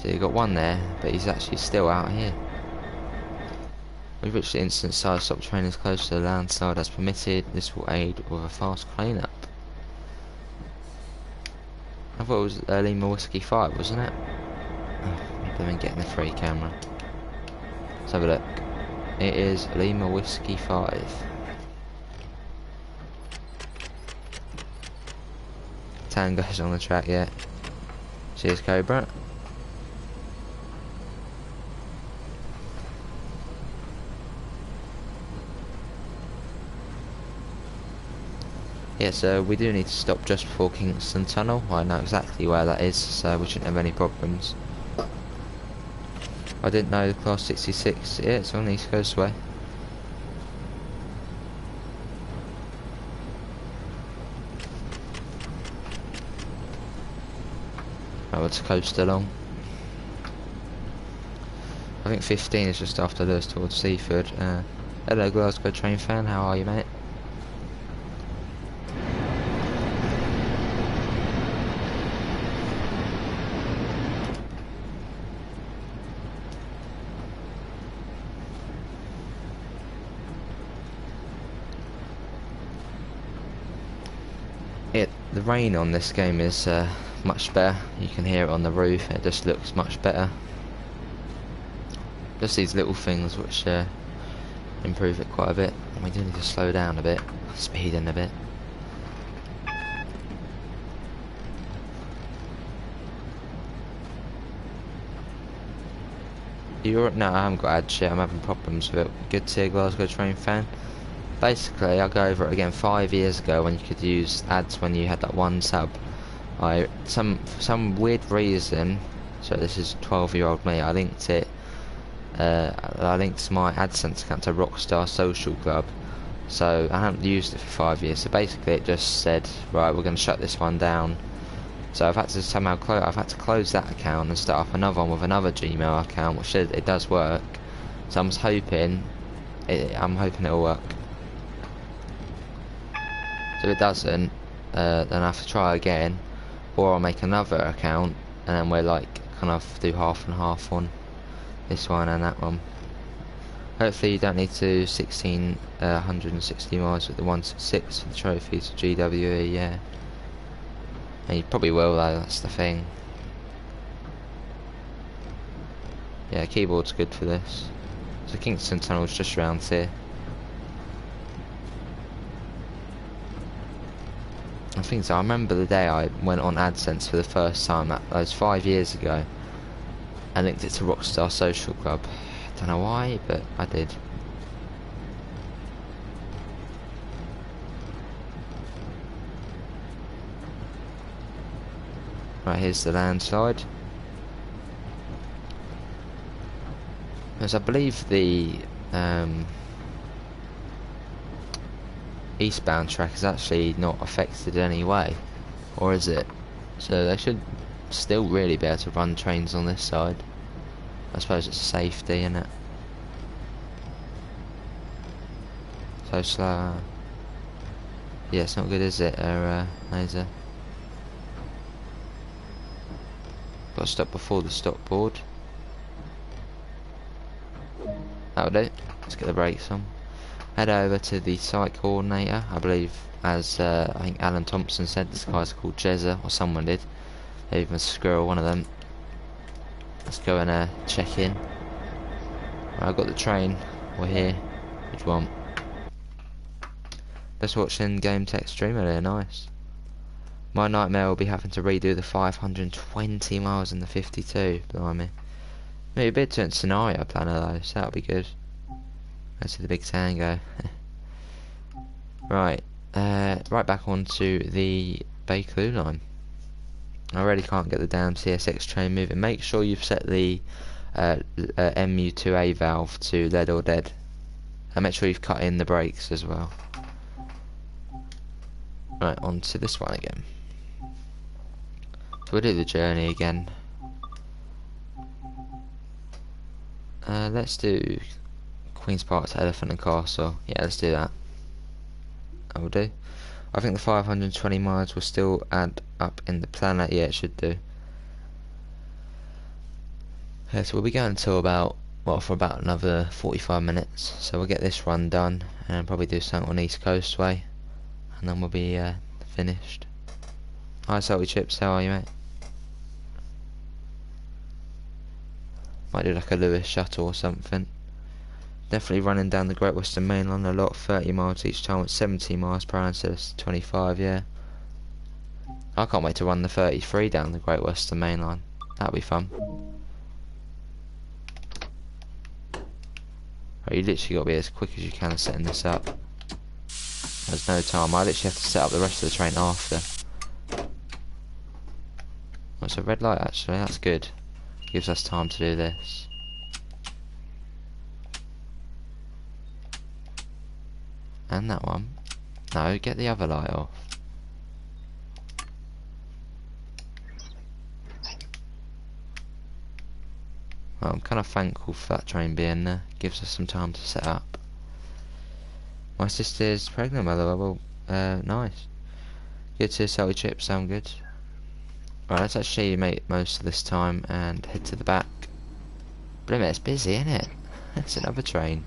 So you've got one there, but he's actually still out here. We've reached the instant side stop. Train is close to the landside as permitted. This will aid with a fast clean-up. I thought it was Lima Whiskey 5, wasn't it? Oh, maybe I'm getting the free camera. Let's have a look. It is Lima Whiskey 5. Tango's on the track yet. Cheers, Cobra. Yeah, so we do need to stop just before Kingston Tunnel. I know exactly where that is, so we shouldn't have any problems. I didn't know the Class 66. Yeah, it's on the East Coastway. Right, let's coast along. I think 15 is just after Lewis towards Seaford. Hello, Glasgow train fan. How are you, mate? The rain on this game is much better. You can hear it on the roof. It just looks much better. Just these little things which improve it quite a bit. And we do need to slow down a bit, speed in a bit. No, I haven't got ad shit. I'm having problems with it. Good to see a Glasgow train fan. Basically, I'll go over it again. 5 years ago, when you could use ads when you had that one sub, for some weird reason. So this is 12-year-old me. I linked it. I linked my AdSense account to Rockstar Social Club. So I haven't used it for 5 years. So basically, it just said, right, we're going to shut this one down. So I've had to somehow close that account and start up another one with another Gmail account, which it does work. So I'm hoping it'll work. So if it doesn't, then I have to try again, or I'll make another account and then we're like kind of do half and half on this one and that one. Hopefully you don't need to 160 miles with the 166 for the trophies for GWE, yeah. And you probably will though, that's the thing. Yeah, keyboard's good for this. So Kingston Tunnel's just around here. I think so. I remember the day I went on AdSense for the first time, that was 5 years ago, and linked it to Rockstar Social Club. Don't know why, but I did. Right, here's the landslide. As I believe the eastbound track is actually not affected in any way, or is it? So they should still really be able to run trains on this side. I suppose it's safety, isn't it? So slow. Yeah, it's not good, is it, laser? Got to stop before the stop board. That'll do. Let's get the brakes on. Head over to the site coordinator. I believe, as I think Alan Thompson said, this guy's called Jezza, or someone did. Even Squirrel, one of them. Let's go and check in. Right, I've got the train. We're here. Which one? Let's watch in-game text stream earlier. Nice. My nightmare will be having to redo the 520 miles in the 52. Blimey. Maybe a bit to scenario planner though, so that'll be good. Let's see the big tango. Right. Right back onto the Bakerloo line. I really can't get the damn CSX train moving. Make sure you've set the MU2A valve to lead or dead. And make sure you've cut in the brakes as well. Right, on to this one again. So we'll do the journey again. Let's do Queen's Park to Elephant and Castle. Yeah, let's do that. That will do. I think the 520 miles will still add up in the planner. Yeah, it should do. Okay, so we'll be going until about, well, for about another 45 minutes. So we'll get this run done and probably do something on East Coastway, and then we'll be finished. Hi Salty Chips, how are you, mate? Might do like a Lewis shuttle or something. Definitely running down the Great Western Main Line a lot, 30 miles each time at 70 miles per hour instead of 25, yeah. I can't wait to run the 33 down the Great Western Main Line. That'll be fun. Right, you literally got to be as quick as you can setting this up. There's no time. I literally have to set up the rest of the train after. Oh, it's a red light actually, that's good. Gives us time to do this. And that one. No, get the other light off. Well, I'm kind of thankful for that train being there. Gives us some time to set up. My sister's pregnant, by the way. Well, nice. Good to Salty Chips, sound good. Right, let's actually make most of this time and head to the back. Blimey, it's busy, isn't it? It's another train.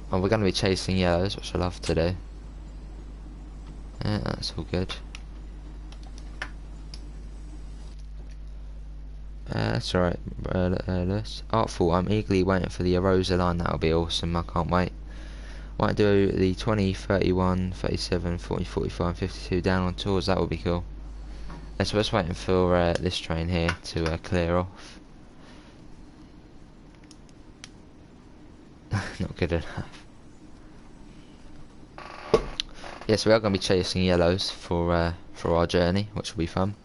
Well, we're going to be chasing yellows, which I love to do. Yeah, that's all good. That's alright, Lewis. Artful, I'm eagerly waiting for the Arosa line. That'll be awesome, I can't wait. Might do the 20, 31, 37, 40, 45, 52 down on tours, that would be cool. So we're just waiting for this train here to clear off. Not good enough. Yes, we are going to be chasing yellows for our journey, which will be fun.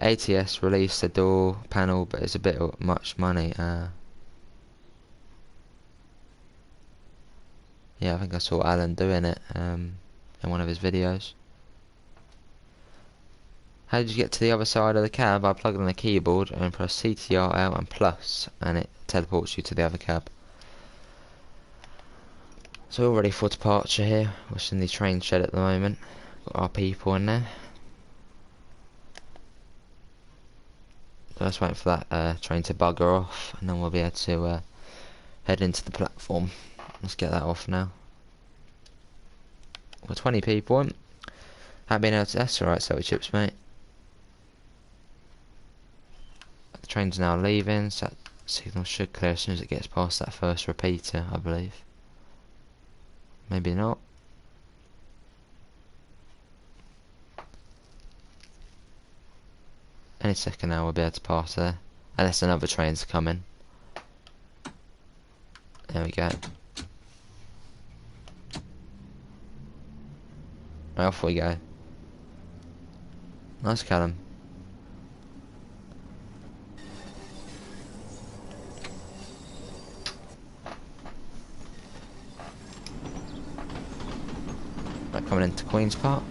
ATS released the door panel, but it's a bit much money. Yeah, I think I saw Alan doing it in one of his videos. How did you get to the other side of the cab? I plugged in the keyboard and press CTRL and plus, and it teleports you to the other cab. So we're all ready for departure here. We're in the train shed at the moment. Got our people in there. So let's wait for that train to bugger off, and then we'll be able to head into the platform. Let's get that off now. We're 20 people in. Haven't been able to. That's alright, Selby Chips, mate. The train's now leaving, so that signal should clear as soon as it gets past that first repeater, I believe. Maybe not. Any second now we'll be able to pass there. Unless another train's coming. There we go. Right, off we go. Nice, Callum. Right, coming into Queen's Park.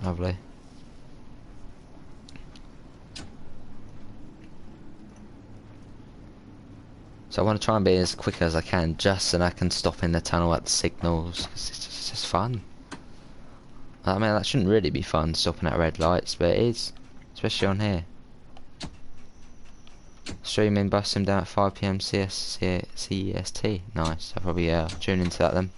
Lovely. So I want to try and be as quick as I can, just so that I can stop in the tunnel at the signals, because it's just fun. I mean, that shouldn't really be fun, stopping at red lights, but it is, especially on here. Streaming, busting down at 5 PM CEST. Nice, I'll probably tune into that then.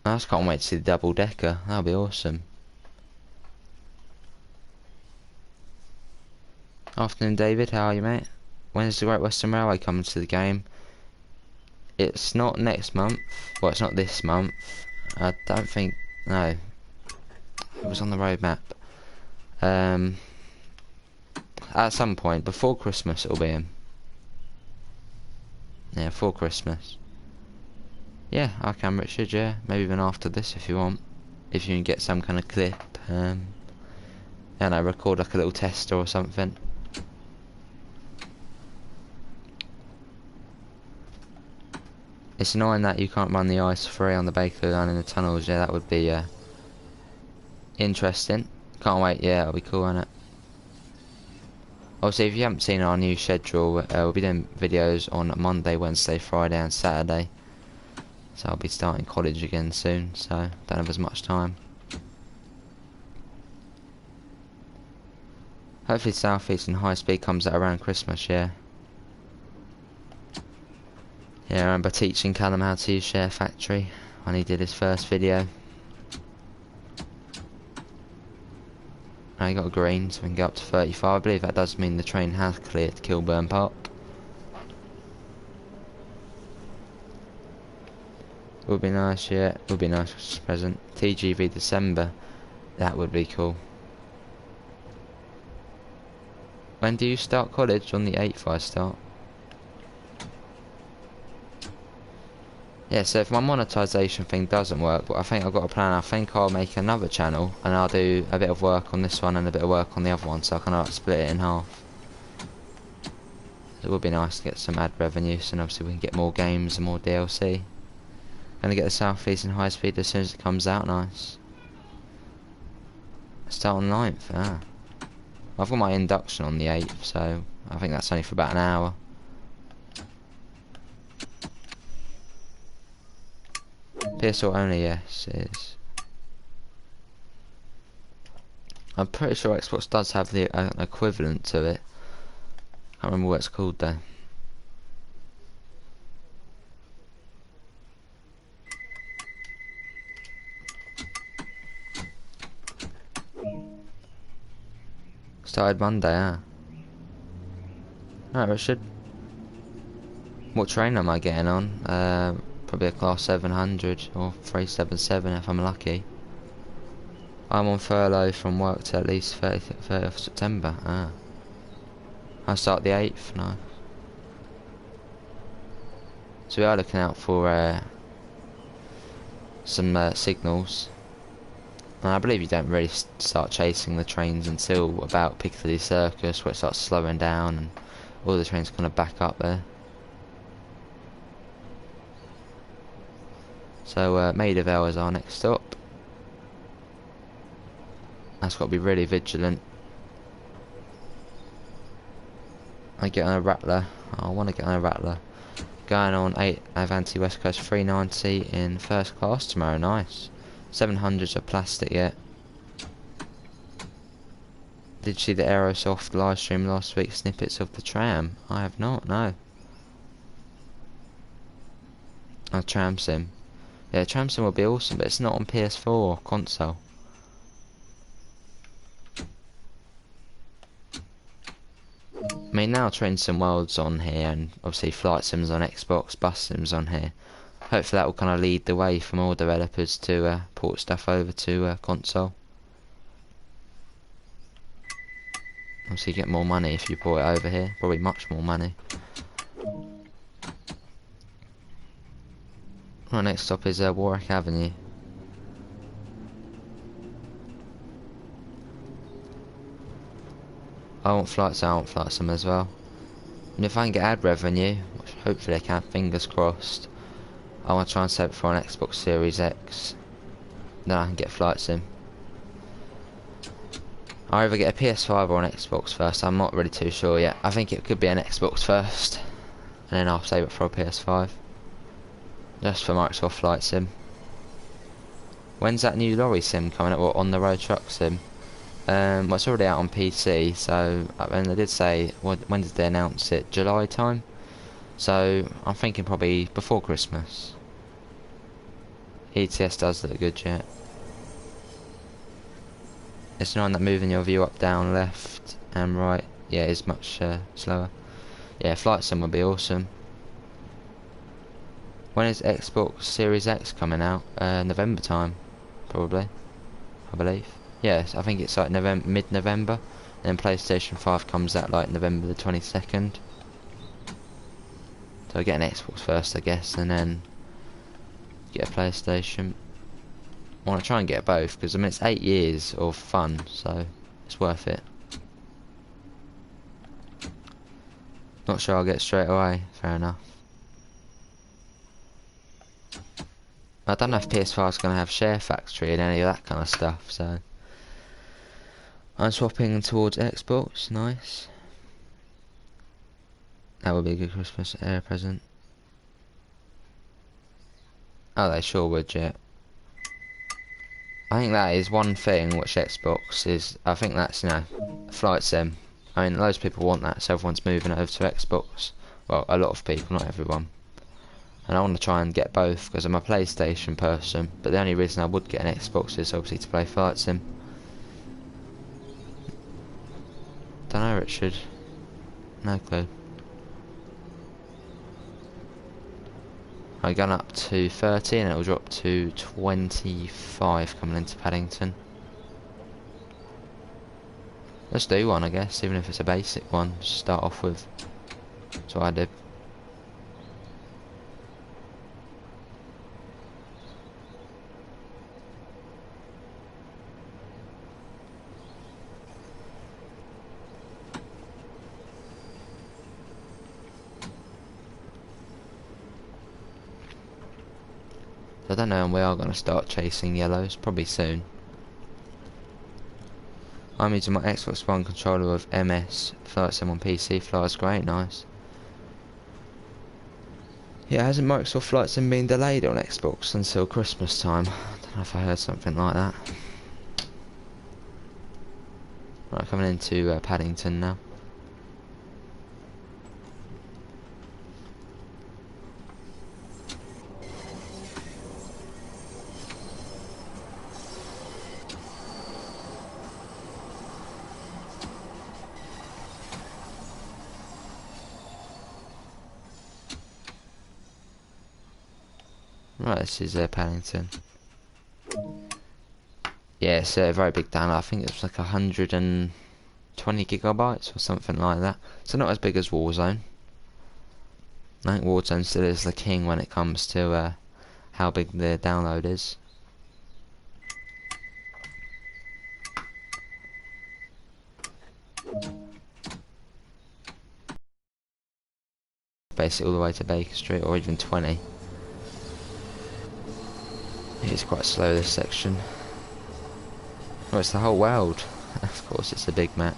I just can't wait to see the double decker, that'll be awesome. Afternoon, David, how are you, mate? When is the Great Western Railway coming to the game? It's not next month. Well, it's not this month. I don't think. No. It was on the roadmap. At some point before Christmas, it'll be in. Yeah, before Christmas. Yeah, I can, Richard. Yeah, maybe even after this if you want. If you can get some kind of clip. And I record like a little tester or something. It's annoying that you can't run the ice free on the Bakerloo line in the tunnels. Yeah, that would be interesting. Can't wait. Yeah, it'll be cool, won't it? Obviously, if you haven't seen our new schedule, we'll be doing videos on Monday, Wednesday, Friday and Saturday. So I'll be starting college again soon, so don't have as much time. Hopefully South East and High Speed comes out around Christmas, yeah. Yeah, I remember teaching Callum how to use Share Factory when he did his first video. Now he got a green, so we can go up to 35. I believe that does mean the train has cleared Kilburn Park. Would be nice, yeah. Would be nice Christmas present. TGV December. That would be cool. When do you start college? On the 8th I start. Yeah, so if my monetization thing doesn't work, but I think I've got a plan. I think I'll make another channel and I'll do a bit of work on this one and a bit of work on the other one, so I can like, split it in half. It would be nice to get some ad revenue, so obviously we can get more games and more DLC. Gonna get the South East and High Speed as soon as it comes out. Nice. Start on 9th. Ah. I've got my induction on the 8th, so I think that's only for about an hour. PSL only, yes, it is. I'm pretty sure Xbox does have the equivalent to it. Can't remember what it's called though. Started Monday, huh? Alright, Richard. What train am I getting on? Probably a class 700 or 377 if I'm lucky. I'm on furlough from work to at least 30th of September. Ah. I start the 8th, no. So we are looking out for some signals. And I believe you don't really start chasing the trains until about Piccadilly Circus, where it starts slowing down and all the trains kind of back up there. So Maida Vale is our next stop. That's got to be really vigilant. I get on a rattler. I want to get on a rattler. Going on 8 Avanti West Coast 390 in first class tomorrow. Nice. 700s are plastic yet. Did you see the Aerosoft live stream last week? Snippets of the tram? I have not, no. Oh, tram sim. Yeah, tram sim would be awesome, but it's not on PS4 or console. I mean, now Train Sim World's on here, and obviously Flight Sim's on Xbox, Bus Sim's on here. Hopefully that will kind of lead the way for more developers to port stuff over to console. Obviously you get more money if you port it over here, probably much more money. Right, next stop is Warwick Avenue. I want Flight Sim as well. And if I can get ad revenue, which hopefully I can, fingers crossed, I want to try and save it for an Xbox Series X. Then I can get Flight Sim. I'll either get a PS5 or an Xbox first. I'm not really too sure yet. I think it could be an Xbox first, and then I'll save it for a PS5. Just for Microsoft Flight Sim. When's that new lorry sim coming up? Or on the road truck sim? Well, it's already out on PC, so and they did say, when did they announce it? July time? So I'm thinking probably before Christmas. ETS does look good yet. It's not that moving your view up, down, left and right. Yeah, it's much slower. Yeah, Flight Sim would be awesome. When is Xbox Series X coming out? November time, probably. I believe. Yes, I think it's like mid-November. Then PlayStation 5 comes out like November the 22nd. So I get an Xbox first, I guess, and then get a PlayStation. I want to try and get both, because I mean it's 8 years of fun, so it's worth it. Not sure I'll get straight away, fair enough. I don't know if PS5 is going to have Share Factory and any of that kind of stuff, so I'm swapping towards Xbox. Nice. That would be a good Christmas present. Oh, they sure would, yeah. I think that is one thing which Xbox is. I think that's, you know, Flight Sim. I mean, loads of people want that, so everyone's moving over to Xbox. Well, a lot of people, not everyone. And I want to try and get both because I'm a PlayStation person. But the only reason I would get an Xbox is obviously to play Flight Sim. Don't know, Richard. No clue. I've gone up to 30 and it'll drop to 25 coming into Paddington. Let's do one, I guess, even if it's a basic one. Just start off with. That's what I did. I don't know when we are going to start chasing yellows, probably soon. I'm using my Xbox One controller with MS Flight Sim on PC. Flies great, nice. Yeah, hasn't Microsoft Flight Sim been delayed on Xbox until Christmas time? I don't know if I heard something like that. Right, coming into Paddington now. Right, this is Paddington. Yeah, it's a very big download. I think it's like 120 gigabytes or something like that. So not as big as Warzone. I think Warzone still is the king when it comes to how big the download is. Basically all the way to Baker Street, or even 20. It's quite slow, this section. Oh, it's the whole world. Of course it's a big map.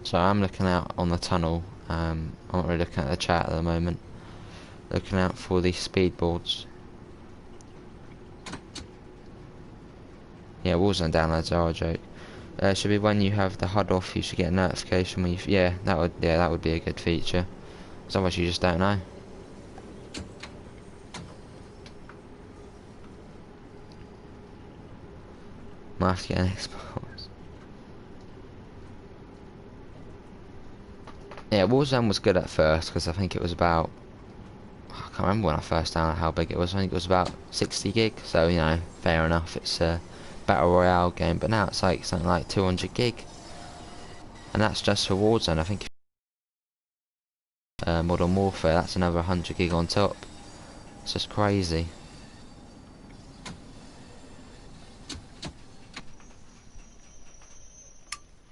So I'm looking out on the tunnel. I'm not really looking at the chat at the moment. Looking out for the speedboards. Yeah, Warzone downloads are a joke. Should be when you have the HUD off, you should get a notification when you. Yeah, that would be a good feature. Because otherwise you just don't know. Might have to get an Xbox. Yeah, Warzone was good at first because I think it was about. I can't remember when I first downloaded how big it was. I think it was about 60 gig. So you know, fair enough. It's a battle royale game, but now it's like something like 200 gig, and that's just for Warzone. I think Modern Warfare, that's another 100 gig on top. It's just crazy.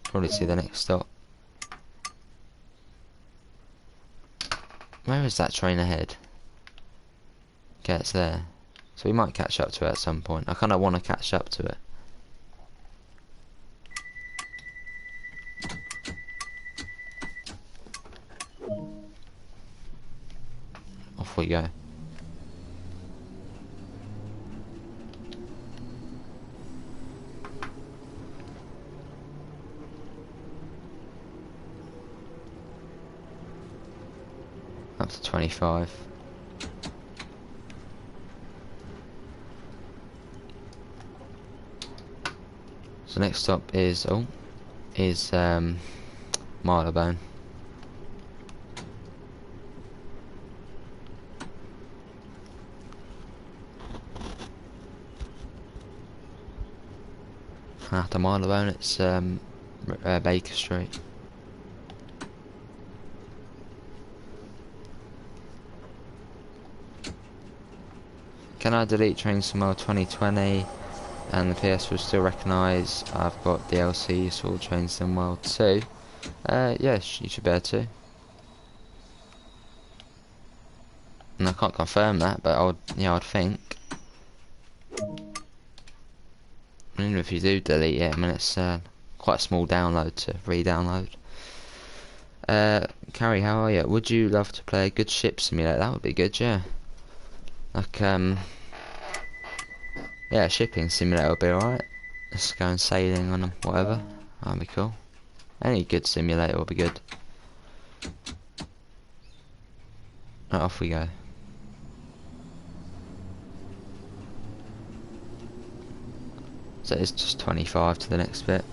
Probably see the next stop. Where is that train ahead? Okay, it's there. So we might catch up to it at some point. I kind of want to catch up to it. Off we go. Up to 25. So next stop is Marylebone. After Marylebone, it's Baker Street. Can I delete Trains from 2020 and the PS will still recognise I've got DLCs for Trains Sim World 2? Yes, you should be able to. And I can't confirm that, but I'd think. And even if you do delete it, I mean it's quite a small download to re-download. Carrie, how are you? Would you love to play a good ship simulator? That would be good, yeah. Like yeah, shipping simulator would be alright. Let's go and sailing on them, whatever. That'd be cool. Any good simulator would be good. Right, off we go. So it's just 25 to the next bit.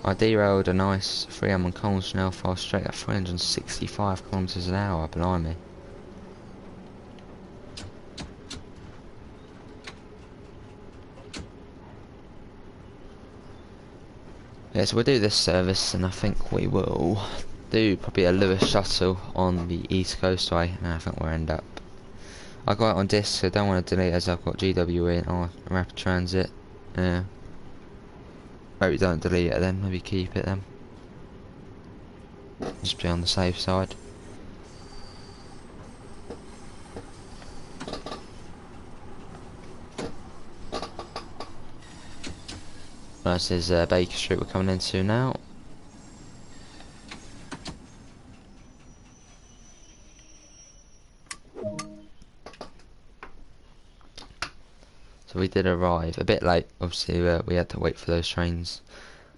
I derailed a nice 3M on Coles now, far straight at 365 kilometers an hour, blimey. Yeah, so we'll do this service, and I think we will do probably a Lewis shuttle on the East Coastway, and I think we'll end up. I got it on disc, so I don't want to delete it as I've got GWE or Rapid Transit. Yeah. Maybe don't delete it then, maybe keep it then. Just be on the safe side. This is Baker Street we're coming into now. So we did arrive a bit late. Obviously, we had to wait for those trains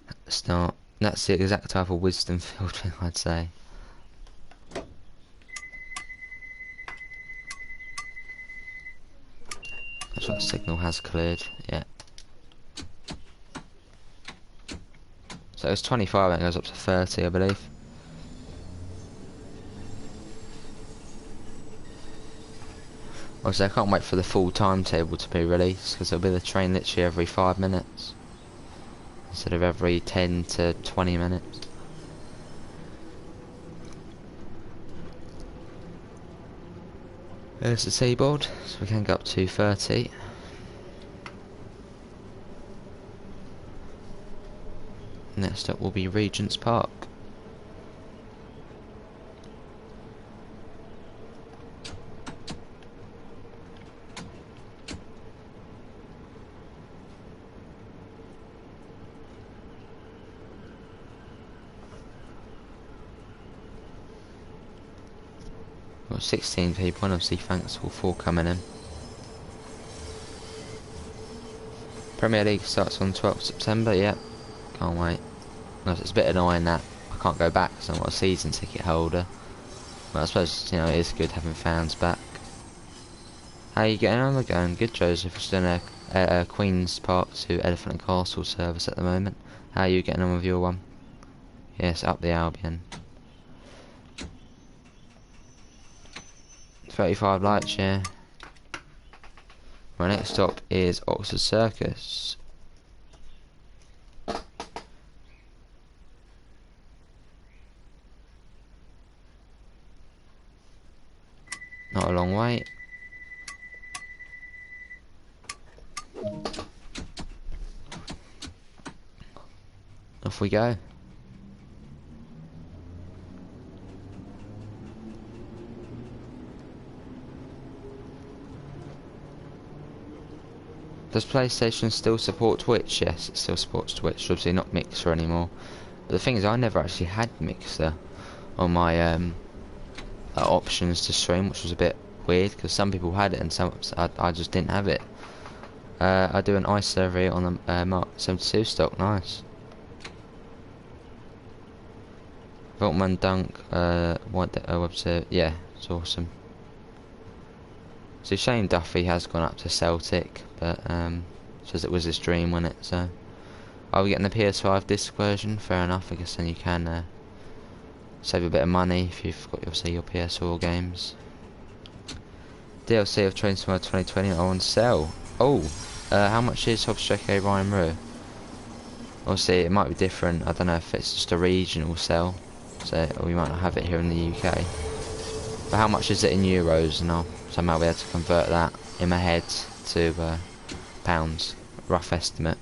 at the start. And that's the exact type of wisdom filled thing, I'd say. That's what the signal has cleared. Yeah. So it's 25 and it goes up to 30, I believe. Obviously, I can't wait for the full timetable to be released, because it'll be the train literally every 5 minutes instead of every 10 to 20 minutes. There's the seaboard, so we can go up to 30. Next up will be Regent's Park. Got 16 people, and obviously thanks all for coming in. Premier League starts on 12th September, yep. Can't wait. It's a bit annoying that I can't go back because I'm not a season ticket holder. But I suppose, you know, it is good having fans back. How are you getting on? We're going good, Joseph. We're doing a Queen's Park to Elephant and Castle service at the moment. How are you getting on with your one? Yes, up the Albion. 35 lights, yeah. My next stop is Oxford Circus. Not a long wait. Off we go. Does PlayStation still support Twitch? Yes, it still supports Twitch. Obviously not Mixer anymore. But the thing is, I never actually had Mixer on my options to stream, which was a bit weird because some people had it and some I just didn't have it. I do an ice survey on the Mark 72 stock. Nice. Voltman Dunk. Webster. Yeah, it's awesome. So Shane Duffy has gone up to Celtic, but says it was his dream, wasn't it? So, are we getting the PS5 disc version? Fair enough. I guess then you can save a bit of money if you've got your PS4 games. DLC of Train Simulator 2020 are on sale. Oh, how much is Hobstreke Ryan Rue? Obviously, it might be different. I don't know if it's just a regional sale, so we might not have it here in the UK. But how much is it in euros? And I'll somehow be able to convert that in my head to pounds. Rough estimate.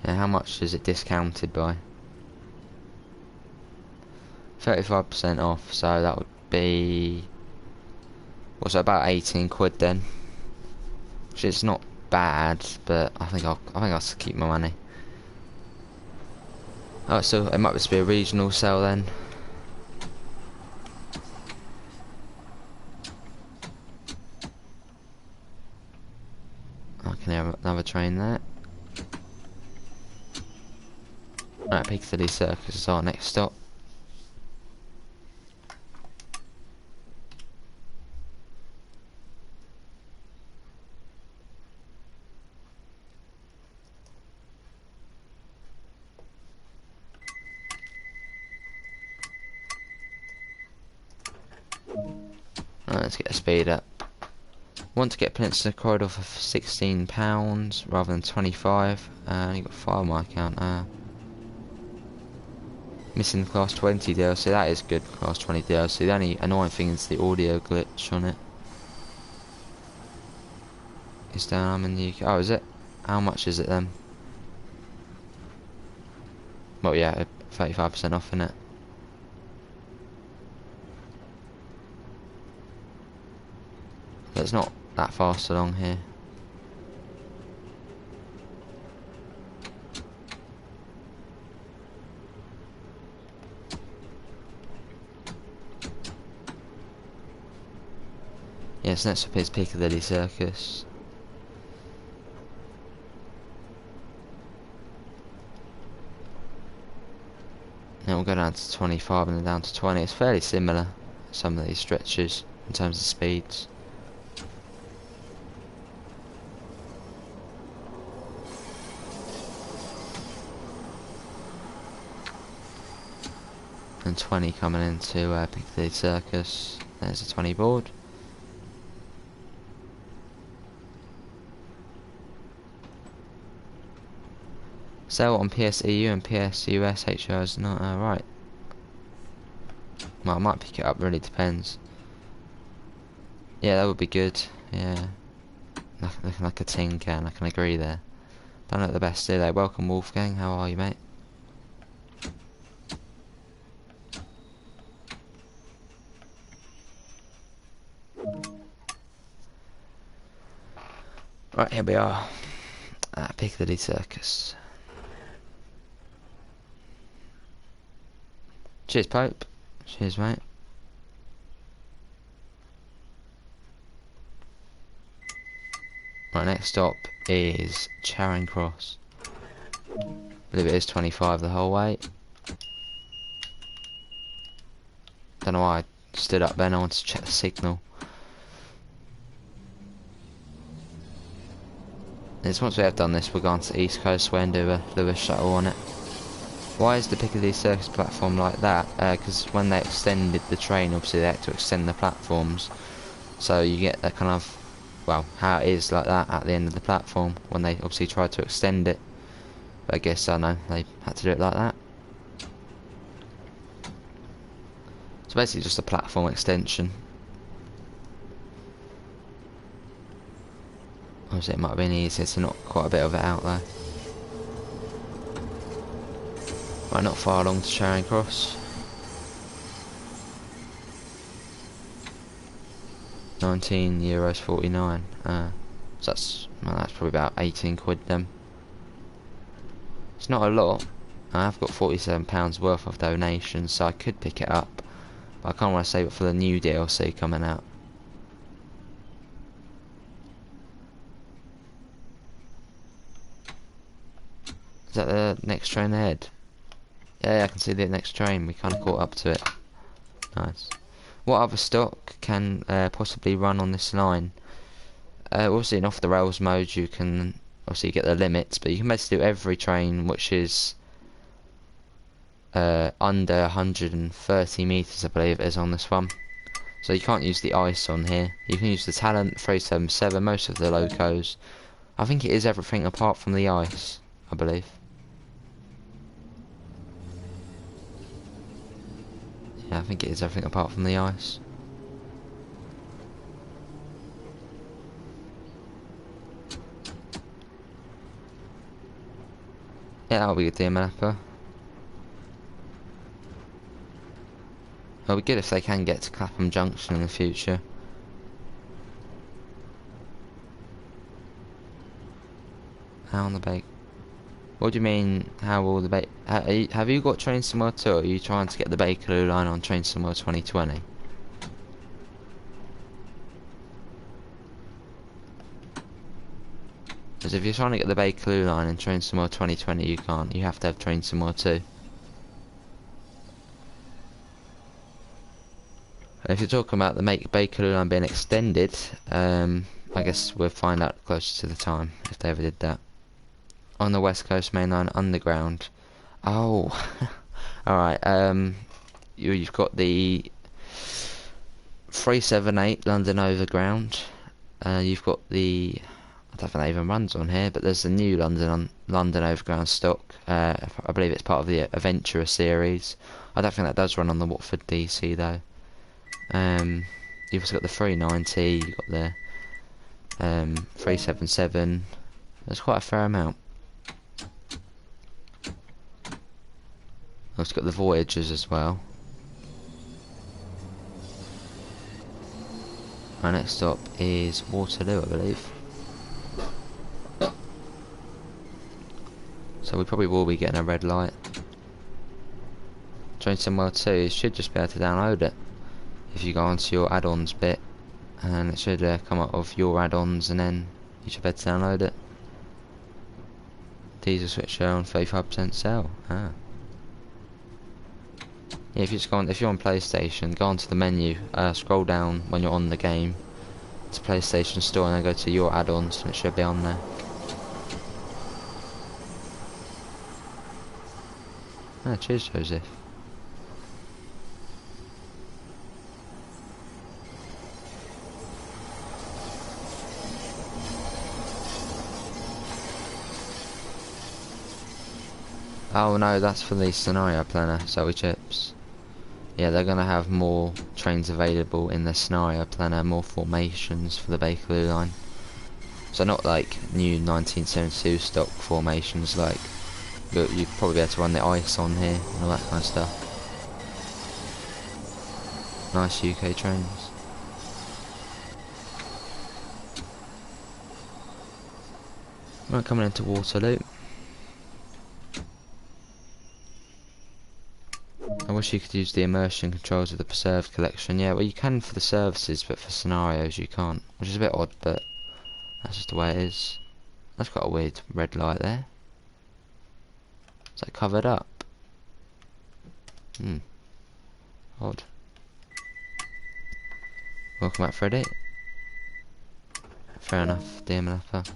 Yeah, how much is it discounted by? 35% off, so that would be... what's that, about 18 quid then? Which is not bad, but I think I'll keep my money. Oh, so it might just be a regional sale then. I can have another train there. Right, Piccadilly Circus is our next stop. Right, let's get the speed up. Want to get Peninsula Corridor for £16 rather than 25. You got 5 on my account. Missing Class 20 DLC. That is good. Class 20 DLC. The only annoying thing is the audio glitch on it. It's down. I'm in the UK. Oh, is it? How much is it then? Well, yeah, 35% off, innit? It's not that fast along here. Yes, next up is Piccadilly Circus. Then we'll go down to 25 and then down to 20. It's fairly similar, some of these stretches, in terms of speeds. And 20 coming into Piccadilly Circus. There's a 20 board. Sale on PSEU and PSUS HO is not right. Well, I might pick it up, really depends. Yeah, that would be good. Yeah. Looking like a tin can, I can agree there. Don't look the best, do they? Welcome, Wolfgang. How are you, mate? Right, here we are at Piccadilly Circus. Cheers, Pope. Cheers, mate. Right, next stop is Charing Cross. I believe it is 25 the whole way. Don't know why I stood up then, I wanted to check the signal. Once we have done this, we're going to East Coastway and do a Lewis shuttle on it. Why is the Piccadilly Circus platform like that? Because when they extended the train, obviously they had to extend the platforms. So you get that kind of, well, how it is like that at the end of the platform, when they obviously tried to extend it. But I guess, I know, they had to do it like that. It's basically just a platform extension. Obviously it might have been easier to knock quite a bit of it out though. Right, not far along to Charing Cross. €19.49. So that's probably about 18 quid then. It's not a lot. I have got £47 worth of donations, so I could pick it up. But I can't want to save it for the new DLC coming out. Is that the next train ahead? Yeah, I can see the next train. We kind of caught up to it. Nice. What other stock can possibly run on this line? Obviously in off the rails mode you can obviously get the limits, but you can basically do every train which is under 130 meters, I believe it is on this one. So you can't use the ice on here. You can use the Talent, 377, most of the locos. I think it is everything apart from the ice, I believe. Yeah, I think it is everything apart from the ice. Yeah, that'll be a good DMLapper. It'll be good if they can get to Clapham Junction in the future. How on the bake? What do you mean, how will the bake... Have you got Train Simulator 2, or are you trying to get the Bakerloo line on Train Simulator 2020? Because if you're trying to get the Bakerloo line in Train Simulator 2020, you can't. You have to have Train Simulator 2. If you're talking about the Bakerloo line being extended, I guess we'll find out closer to the time, if they ever did that. On the West Coast Main Line Underground. Oh, alright, you've got the 378 London Overground. You've got the... I don't think that even runs on here, but there's the new London Overground stock. I believe it's part of the Adventurer series. I don't think that does run on the Watford DC though. You've also got the 390, you've got the 377. There's quite a fair amount. Also got the Voyagers as well. Our next stop is Waterloo, I believe. So we probably will be getting a red light. Train Simulator 2, you should just be able to download it if you go onto your add-ons bit and it should come up with your add-ons, and then you should be able to download it. Diesel switcher on 35% sale. Yeah, if you just if you're on PlayStation, go onto the menu, scroll down when you're on the game to PlayStation Store, and then go to your add-ons, and it should be on there. Cheers, Joseph. Oh no, that's for the scenario planner, Zoe Chips. Yeah, they're gonna have more trains available in the scenario planner, more formations for the Bakerloo line. So not like new 1972 stock formations, like you'd probably be able to run the ice on here and all that kind of stuff. Nice UK trains. Right, coming into Waterloo. I wish you could use the immersion controls of the preserved collection. Yeah, well you can for the services, but for scenarios you can't, which is a bit odd, but that's just the way it is. That's got a weird red light there. Is that covered up? Odd. Welcome back, Freddy. Fair enough, dear Malappa.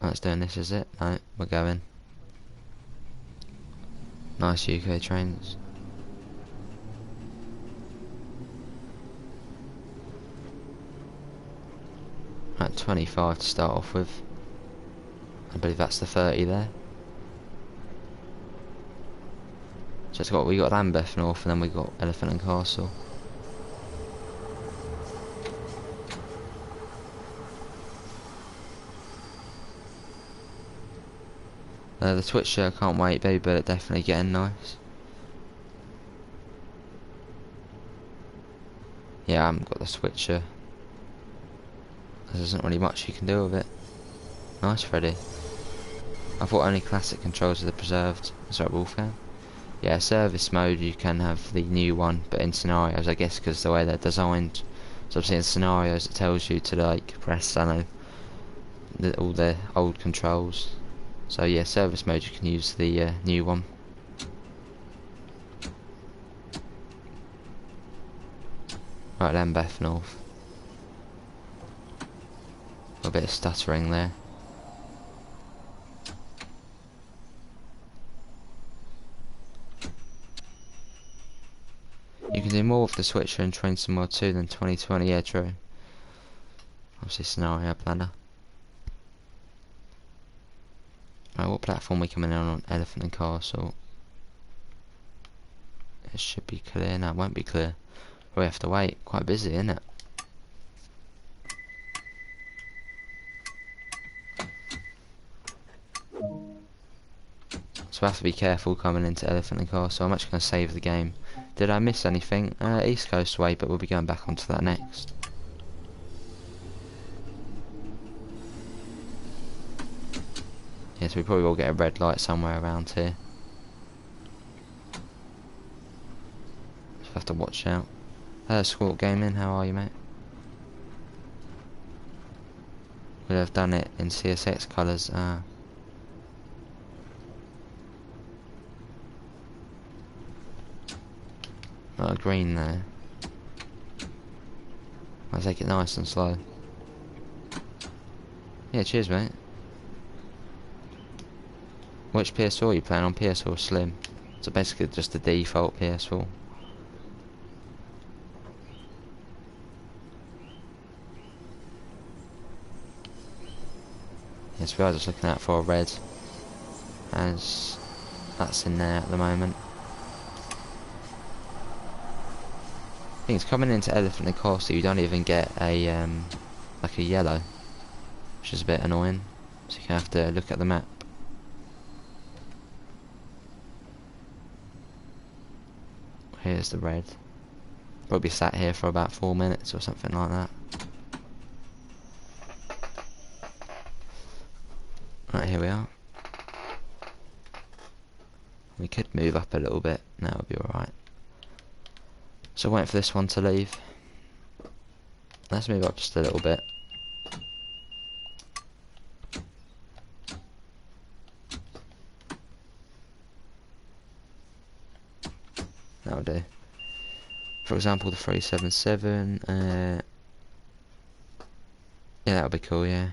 Let's doing this, is it? No, we're going. Nice UK trains. Right, 25 to start off with. I believe that's the 30 there. So we got Lambeth North, and then we got Elephant and Castle. The Twitcher, can't wait, baby, but definitely getting nice. Yeah, I haven't got the Switcher. There isn't really much you can do with it. Nice, Freddy. I thought only classic controls of the preserved. Sorry, Wolfgang. Yeah, service mode you can have the new one, but in scenarios, I guess, because the way they're designed. So obviously in scenarios it tells you to like press, I know, all the old controls. So yeah, service mode you can use the new one. Right then, Beth North. A bit of stuttering there. You can do more with the switcher and Train Sim Mod 2 than 2020, yeah, true. Obviously scenario planner. Right, what platform are we coming in on? Elephant and Castle. It should be clear. No, it won't be clear. We have to wait. Quite busy, isn't it? So I have to be careful coming into Elephant and Castle. I'm actually going to save the game. Did I miss anything? East Coastway, but we'll be going back onto that next. Yes, we probably will get a red light somewhere around here. So I have to watch out. Squawk Gaming, how are you, mate? We'd have done it in CSX colours. Not a green there. I'll take it nice and slow. Yeah, cheers, mate. Which PS4 are you playing on? PS4 Slim. So basically just the default PS4. Yes, we are just looking out for a red, as that's in there at the moment. I think it's coming into Elephant and Castle, you don't even get a like a yellow, which is a bit annoying. So you have to look at the map. Here's the red. Probably sat here for about 4 minutes or something like that. Right, here we are. We could move up a little bit, that would be alright. So waiting for this one to leave. Let's move up just a little bit. That'll do. For example, the 377. Yeah, that'll be cool. Yeah.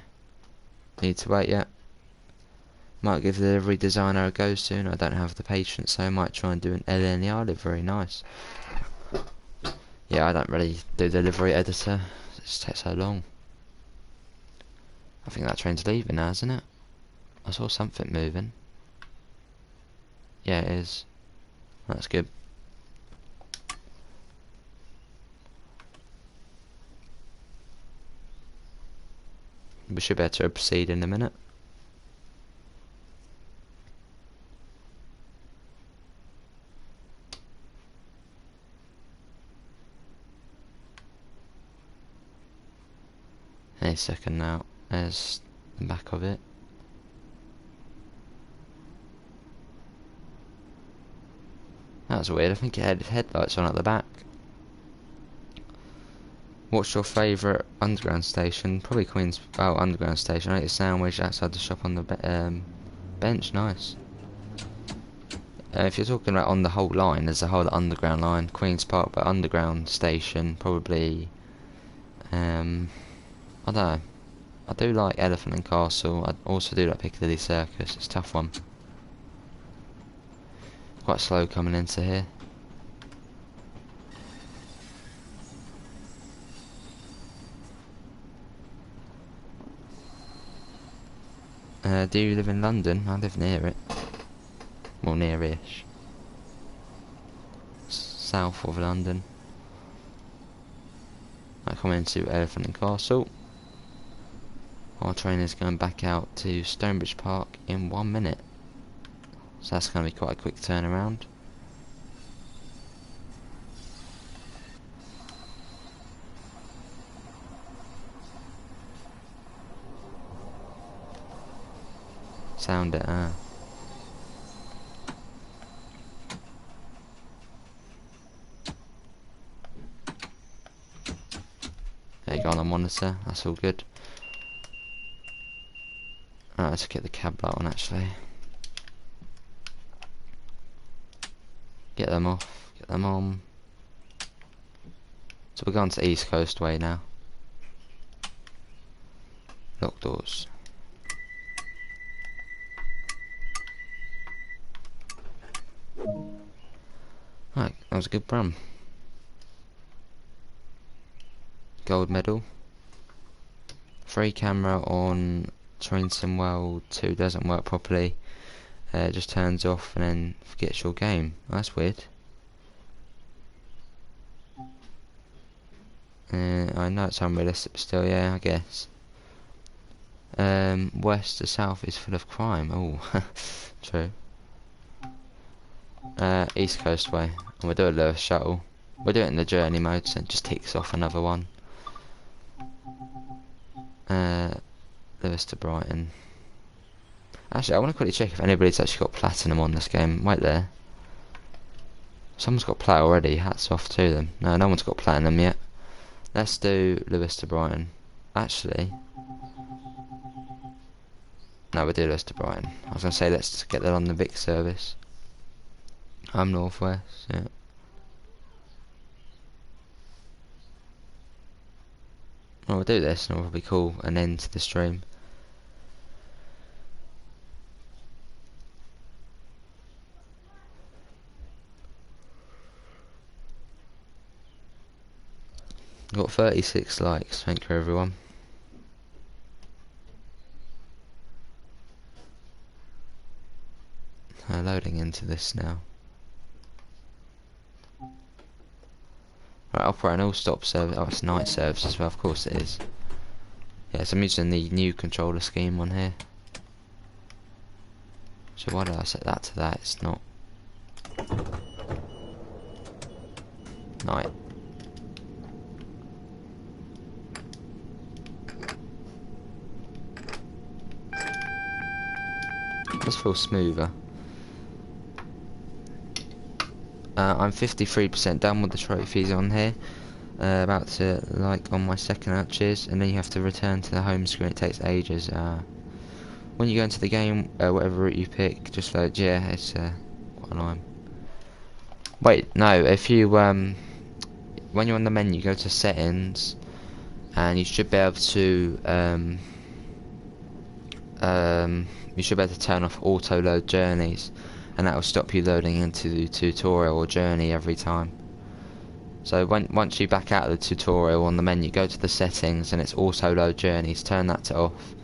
Need to wait yet. Might give the delivery designer a go soon. I don't have the patience, so I might try and do an LNER livery. Nice. Yeah, I don't really do delivery editor. It just takes so long. I think that train's leaving now, isn't it? I saw something moving. Yeah, it is. That's good. We should be able to proceed in a minute. Any second now. There's the back of it. That was weird. I think it had headlights on at the back. What's your favourite underground station? Probably Queen's... Oh, underground station. I ate a sandwich outside the shop on the bench. Nice. If you're talking about on the whole line, there's a whole underground line. Queen's Park, but underground station, probably... I don't know. I do like Elephant and Castle. I also do like Piccadilly Circus. It's a tough one. Quite slow coming into here. Do you live in London? I live near it. Well, near-ish. South of London. I come into Elephant and Castle. Our train is going back out to Stonebridge Park in 1 minute. So that's going to be quite a quick turnaround. Sound it, There you go on the monitor, that's all good. Alright, let's get the cab light on actually. Get them off, get them on. So we're going to East Coastway now. Lock doors. Right, that was a good run. Gold medal. Free camera on Train Sim World 2 doesn't work properly. It just turns off and then forgets your game. That's weird. I know it's unrealistic, but still, yeah, I guess. West to south is full of crime. Oh, true. East Coast Way. And we'll do a Lewis shuttle. We'll do it in the journey mode, so it just ticks off another one. Lewis to Brighton. Actually, I want to quickly check if anybody's actually got platinum on this game. Wait there. Someone's got plat already. Hats off to them. No, no one's got platinum yet. Let's do Lewis to Brighton. Actually, no, we'll do Lewis to Brighton. I was going to say let's get that on the Vic service. I'm northwest, yeah. Well, we'll do this and it'll be cool. An end to the stream. Got 36 likes, thank you everyone. Loading into this now. Right, operating all stop service. Oh, it's night service as well, of course it is. Yeah, so I'm using the new controller scheme on here. So why did I set that to that? It's not. Night. This feels smoother. I'm 53% done with the trophies on here. About to like on my second arches, and then you have to return to the home screen. It takes ages. When you go into the game, whatever route you pick, just load. Yeah, it's quite annoying. Wait, no. If you when you're on the menu, go to settings, and you should be able to turn off auto load journeys, and that will stop you loading into the tutorial or journey every time. So once you back out of the tutorial on the menu, go to the settings and it's auto load journeys, turn that to off.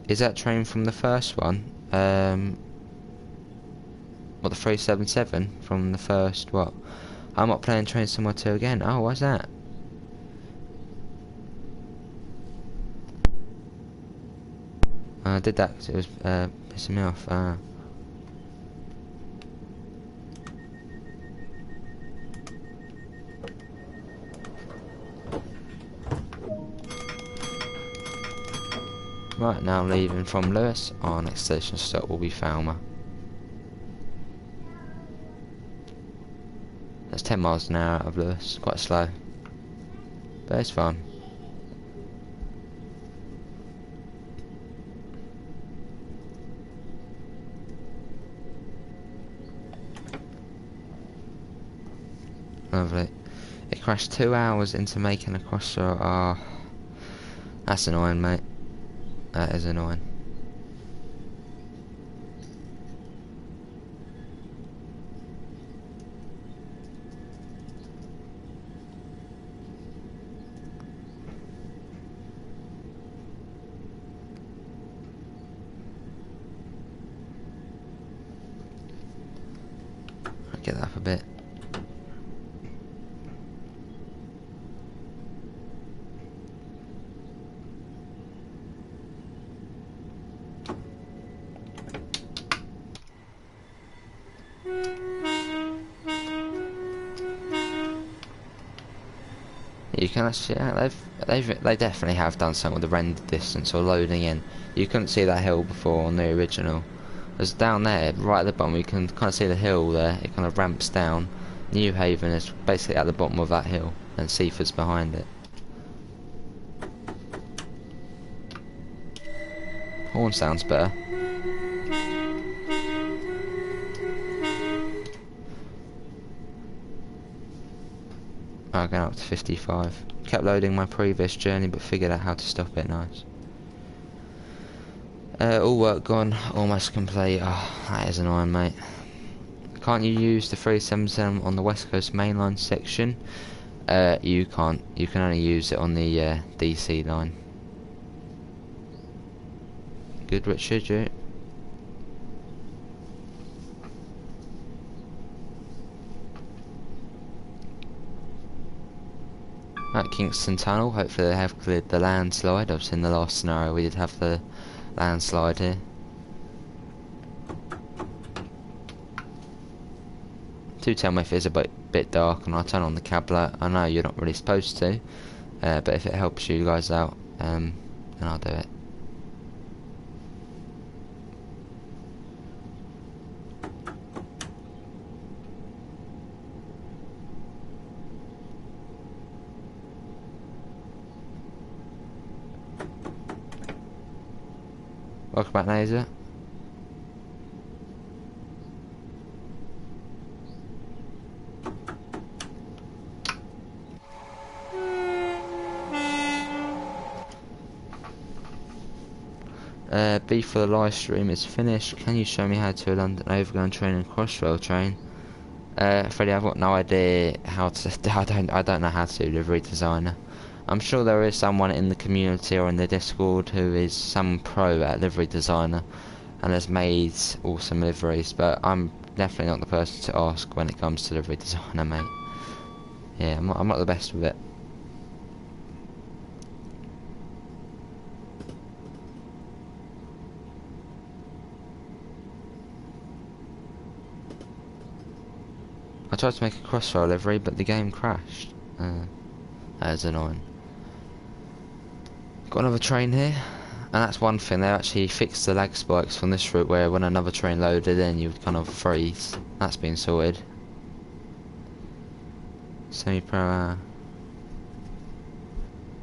Is that train from the first one? What, the 377 from the first, what? I'm not playing Train Somewhere 2 again. Oh, why's that? I did that because it was pissing me off. Right, now leaving from Lewis. Our next station stop will be Falmer. That's 10 miles an hour out of Lewis. Quite slow, but it's fun. Lovely. It crashed 2 hours into making a crossroad. Ah, oh, that's annoying, mate. That is annoying. I'll get that up a bit. You can actually, yeah, they definitely have done something with the render distance or loading in. You couldn't see that hill before on the original. As down there, right at the bottom, you can kind of see the hill there. It kind of ramps down. New Haven is basically at the bottom of that hill, and Seaford's behind it. Horn sounds better. I'm going up to 55. Kept loading my previous journey, but figured out how to stop it. Nice. All work gone, almost complete. Oh, that is annoying, mate. Can't you use the 377 on the West Coast mainline section? You can't. You can only use it on the DC line. Good, Richard, you? At Kingston Tunnel, hopefully they have cleared the landslide. I've seen the last scenario we did have the landslide here. Do tell me if it's a bit dark and I'll turn on the cab light. I know you're not really supposed to, but if it helps you guys out, then I'll do it. Welcome back, Nazer. B for the live stream is finished. Can you show me how to a London Overground train and Crossrail train? Freddie, I've got no idea how to. I don't know how to do livery designer. I'm sure there is someone in the community or in the Discord who is some pro at livery designer and has made awesome liveries, but I'm definitely not the person to ask when it comes to livery designer, mate. Yeah, I'm not the best with it. I tried to make a Crossrail livery, but the game crashed. That is annoying. Got another train here. And that's one thing, they actually fixed the lag spikes from this route where when another train loaded in you would kind of freeze. That's been sorted. Semi-pro hour.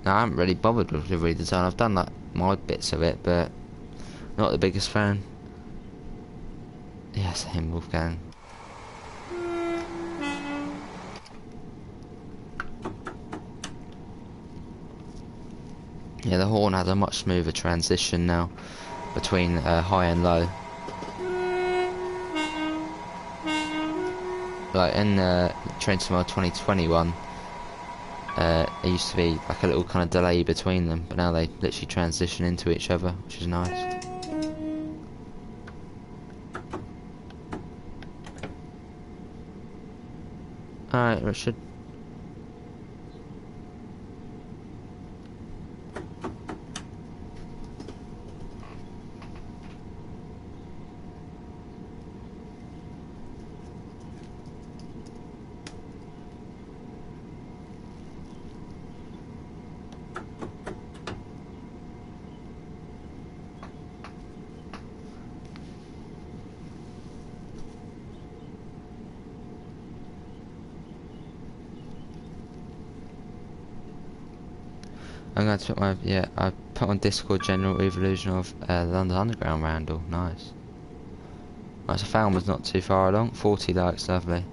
Now, I haven't really bothered with the redesign. I've done like my bits of it, but not the biggest fan. Yes, him, Wolfgang. Yeah, the horn has a much smoother transition now between high and low. Like in Train Simulator 2021, it used to be like a little kind of delay between them, but now they literally transition into each other, which is nice. Alright, Richard. I'm going to put my, I put on Discord general evolution of the London Underground Roundel. Nice. Right, so Falmouth's not too far along. 40 likes, lovely.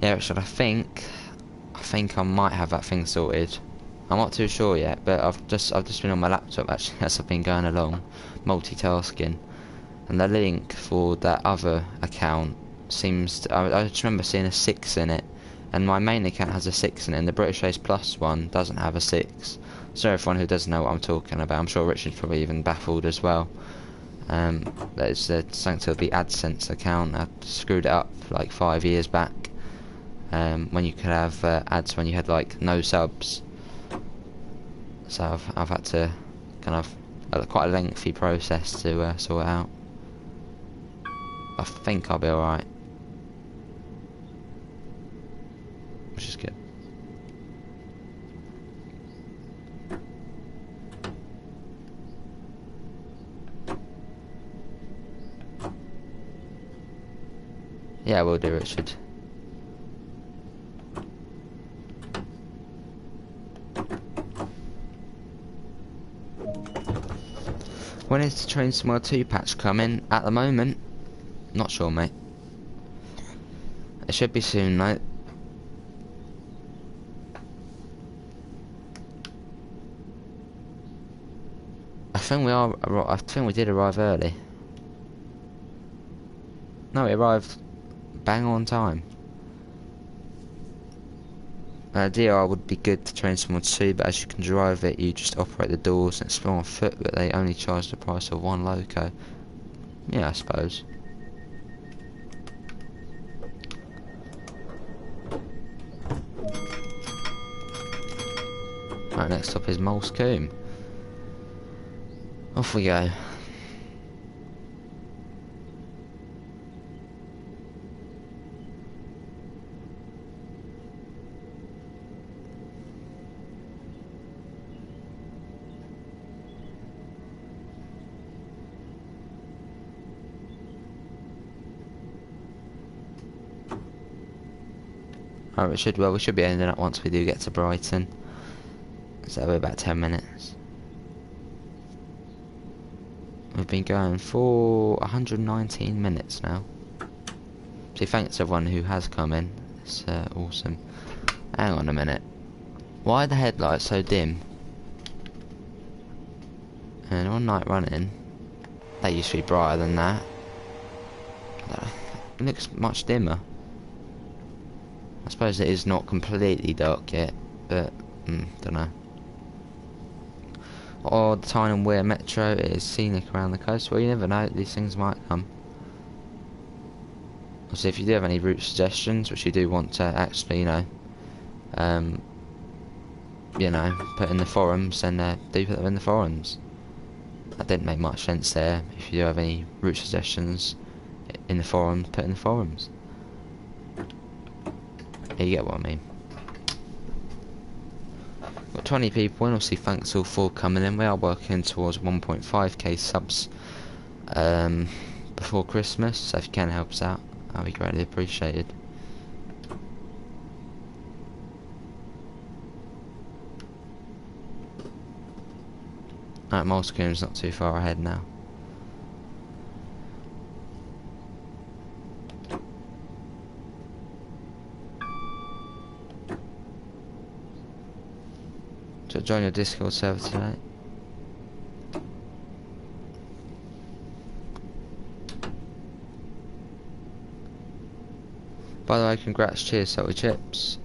Yeah, Richard, I think I might have that thing sorted. I'm not too sure yet, but I've just been on my laptop actually as I've been going along, multitasking, and the link for that other account seems to, I just remember seeing a 6 in it, and my main account has a 6 in it, and the British Ace Plus one doesn't have a 6. So everyone who doesn't know what I'm talking about, I'm sure Richard's probably even baffled as well. There's something to the AdSense account. I screwed it up like 5 years back, when you could have ads when you had like no subs. So I've had to kind of quite a lengthy process to sort it out. I think I'll be alright, which is good. Yeah, we'll do, Richard. When is the Train Simulator 2 patch coming? At the moment, not sure, mate. It should be soon, mate. I think we did arrive early. No, we arrived bang on time. DR would be good to Train Simulator 2, but as you can drive it, you just operate the doors and explore on foot, but they only charge the price of one loco. Yeah, I suppose. Right, next up is Moulsecoomb. Off we go. Alright, we should be ending up once we do get to Brighton. So we're about 10 minutes. We've been going for 119 minutes now. So thanks everyone who has come in. It's awesome. Hang on a minute. Why are the headlights so dim? And on night running, they used to be brighter than that. It looks much dimmer. I suppose it is not completely dark yet, but don't know. Or the Tyne and Weir Metro is scenic around the coast. Well, you never know; these things might come. So if you do have any route suggestions, which you do want to actually, put in the forums, then do put them in the forums. That didn't make much sense there. If you do have any route suggestions in the forums, put in the forums. Yeah, you get what I mean. Got 20 people, and obviously thanks all for coming in. We are working towards 1.5k subs before Christmas, so if you can help us out, that'd be greatly appreciated. Alright, Molescoom's not too far ahead now. So join your Discord server today. By the way, congrats, cheers, salty chips.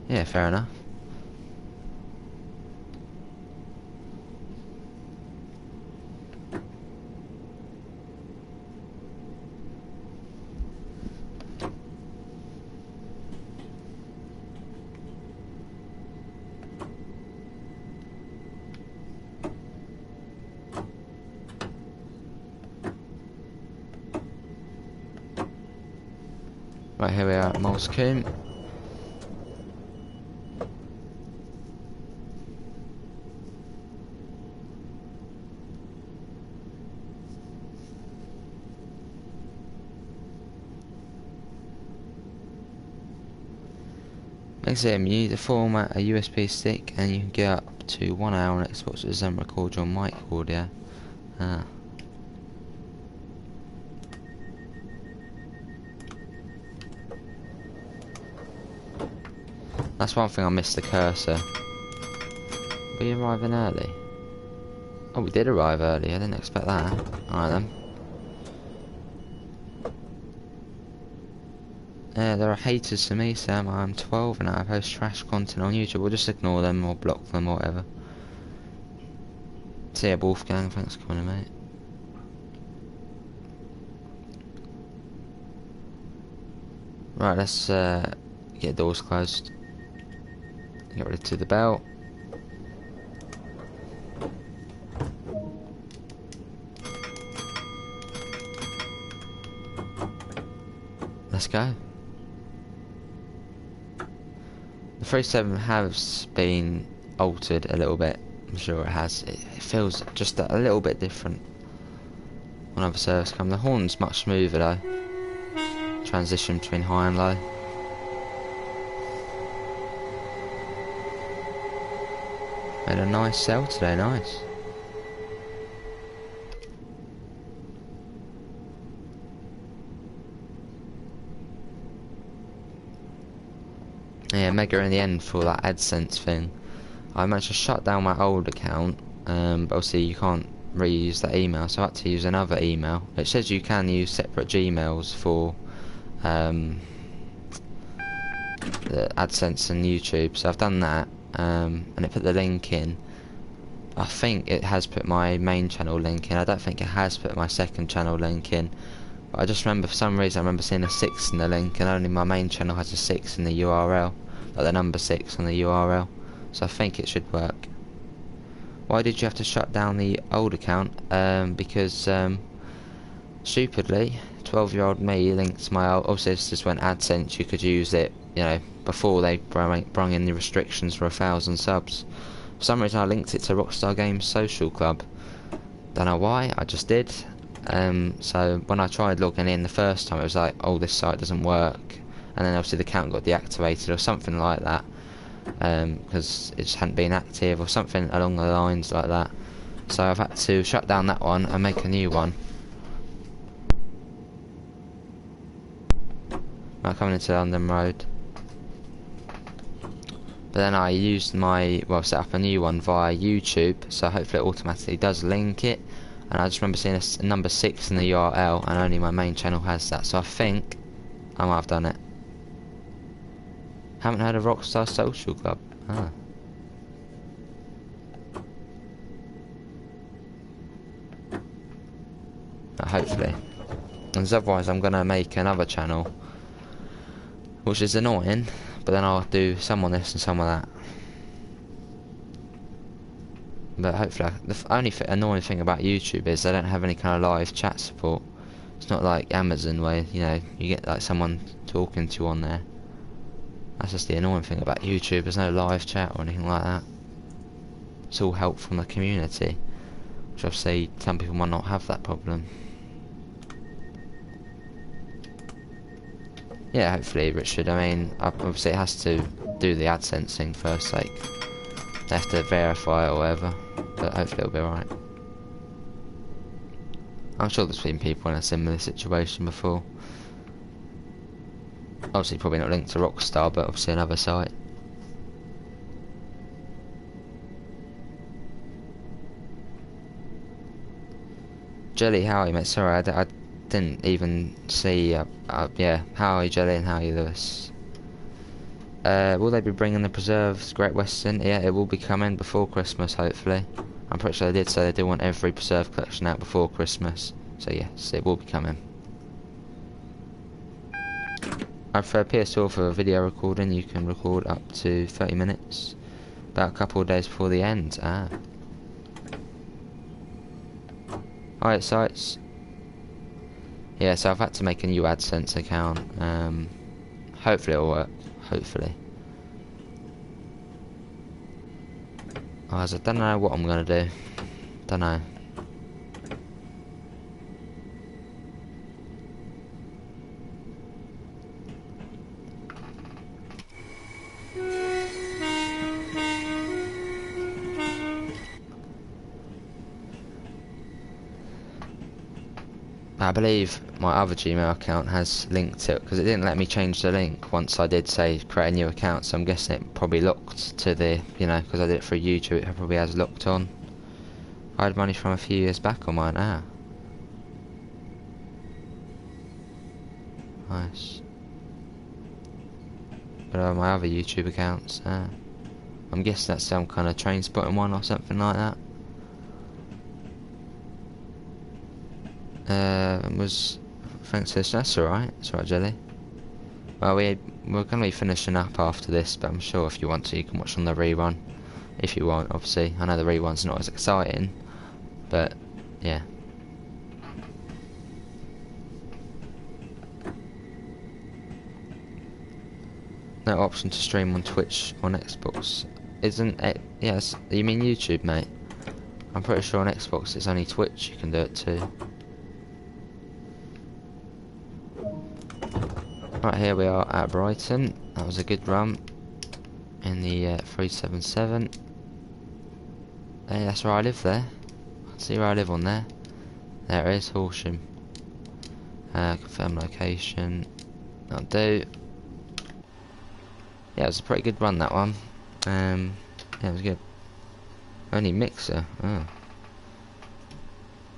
Yeah, fair enough. Right, here we are at Molescoom. Next item, you need to format a USB stick and you can get up to 1 hour on Xbox to then record your mic audio. That's one thing I missed, the cursor. Are we arriving early? Oh, we did arrive early, I didn't expect that. Alright then. There are haters to me, Sam. I'm 12 and I post trash content on YouTube. We'll just ignore them or block them or whatever. See ya, Wolfgang. Thanks for coming in, mate. Right, let's get doors closed. Get ready to the bell. Let's go. The 37 has been altered a little bit. I'm sure it has. It feels just a little bit different when other servers come. The horn's much smoother though. Transition between high and low. Made a nice sell today, nice. Yeah, mega in the end for that AdSense thing. I managed to shut down my old account, but obviously you can't reuse that email, so I had to use another email. It says you can use separate Gmails for the AdSense and YouTube, so I've done that. And it put the link in. I think it has put my main channel link in. I don't think it has put my second channel link in. But I just remember, for some reason, I remember seeing a 6 in the link, and only my main channel has a 6 in the URL, like the number 6 on the URL. So I think it should work. Why did you have to shut down the old account? Because stupidly, 12-year-old me linked my old. Obviously, this is when AdSense you could use it, you know, before they brung in the restrictions for 1,000 subs. For some reason I linked it to Rockstar Games Social Club. Don't know why, I just did. So when I tried logging in the first time, it was like, oh, this site doesn't work, and then obviously the account got deactivated or something like that, because it just hadn't been active or something along the lines like that. So I've had to shut down that one and make a new one. Right, coming into London Road. But then I used set up a new one via YouTube, so hopefully it automatically does link it. And I just remember seeing a number 6 in the URL, and only my main channel has that, so I think I might have done it. Haven't heard of Rockstar Social Club. Hopefully. And otherwise I'm going to make another channel, which is annoying, but then I'll do some on this and some on that. But hopefully, the only annoying thing about YouTube is they don't have any kind of live chat support. It's not like Amazon where, you know, you get like someone talking to you on there. That's just the annoying thing about YouTube. There's no live chat or anything like that. It's all help from the community, which obviously some people might not have that problem. Yeah, hopefully Richard. I mean, obviously it has to do the AdSense thing first, like they have to verify it or whatever, but hopefully it'll be alright. I'm sure there's been people in a similar situation before. Obviously probably not linked to Rockstar, but obviously another site. Jelly, how are you, mate? Sorry, I didn't even see. Yeah, how are you, Jelly, and how are you, Lewis? Will they be bringing the preserves, Great Western? Yeah, it will be coming before Christmas, hopefully. I'm pretty sure they did say they do want every preserve collection out before Christmas. So yes, it will be coming. For PS4 for video recording, you can record up to 30 minutes. About a couple of days before the end. Alright, sites. Yeah, so I've had to make a new AdSense account. Hopefully it'll work. Hopefully. I don't know what I'm gonna do. Don't know. I believe my other Gmail account has linked it, because it didn't let me change the link once I did say create a new account, so I'm guessing it probably locked to the, you know, because I did it through YouTube, it probably has locked on. I had money from a few years back on mine. Nice. But my other YouTube accounts, I'm guessing that's some kind of train spotting one or something like that. Was thanks to this. That's alright. It's alright, Jelly. Well, we're going to be finishing up after this, but I'm sure if you want to, you can watch on the rerun. If you want, obviously. I know the rerun's not as exciting, but yeah. No option to stream on Twitch on Xbox. Isn't it? Yes. You mean YouTube, mate? I'm pretty sure on Xbox it's only Twitch you can do it too. Right, here we are at Brighton. That was a good run in the 377. Hey, that's where I live there. I can see where I live on there. There it is, Horsham. Confirm location. That'll do. Yeah, it was a pretty good run, that one. Yeah, it was good. Only mixer. Oh.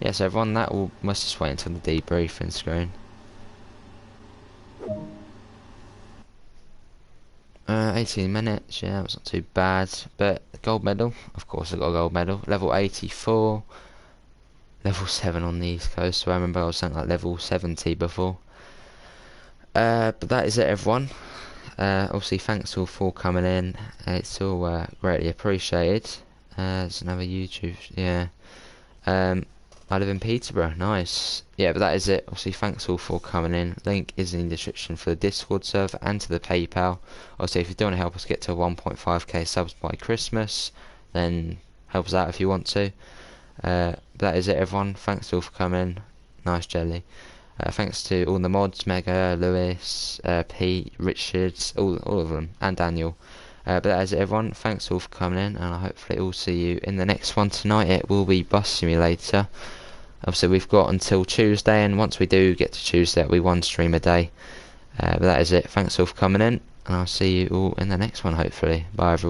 Yeah, so everyone, that will must just wait until the debriefing screen. 18 minutes, yeah, it was not too bad. But gold medal, of course I got a gold medal. Level 84. Level 7 on the East Coast, so I remember I was saying like level 70 before. But that is it, everyone. Obviously, thanks all for coming in. It's all greatly appreciated. There's another YouTube, yeah. I live in Peterborough, nice. Yeah, but that is it. Obviously, thanks all for coming in. Link is in the description for the Discord server and to the PayPal. Obviously, if you do want to help us get to 1.5k subs by Christmas, then help us out if you want to. But that is it, everyone. Thanks all for coming. Nice, Jelly. Thanks to all the mods, Mega, Lewis, Pete, Richard, all of them, and Daniel. But that is it, everyone. Thanks all for coming in, and I hopefully will see you in the next one tonight. It will be Bus Simulator. Obviously, we've got until Tuesday, and once we do get to Tuesday, it'll be one stream a day. But that is it. Thanks all for coming in, and I'll see you all in the next one, hopefully. Bye, everyone.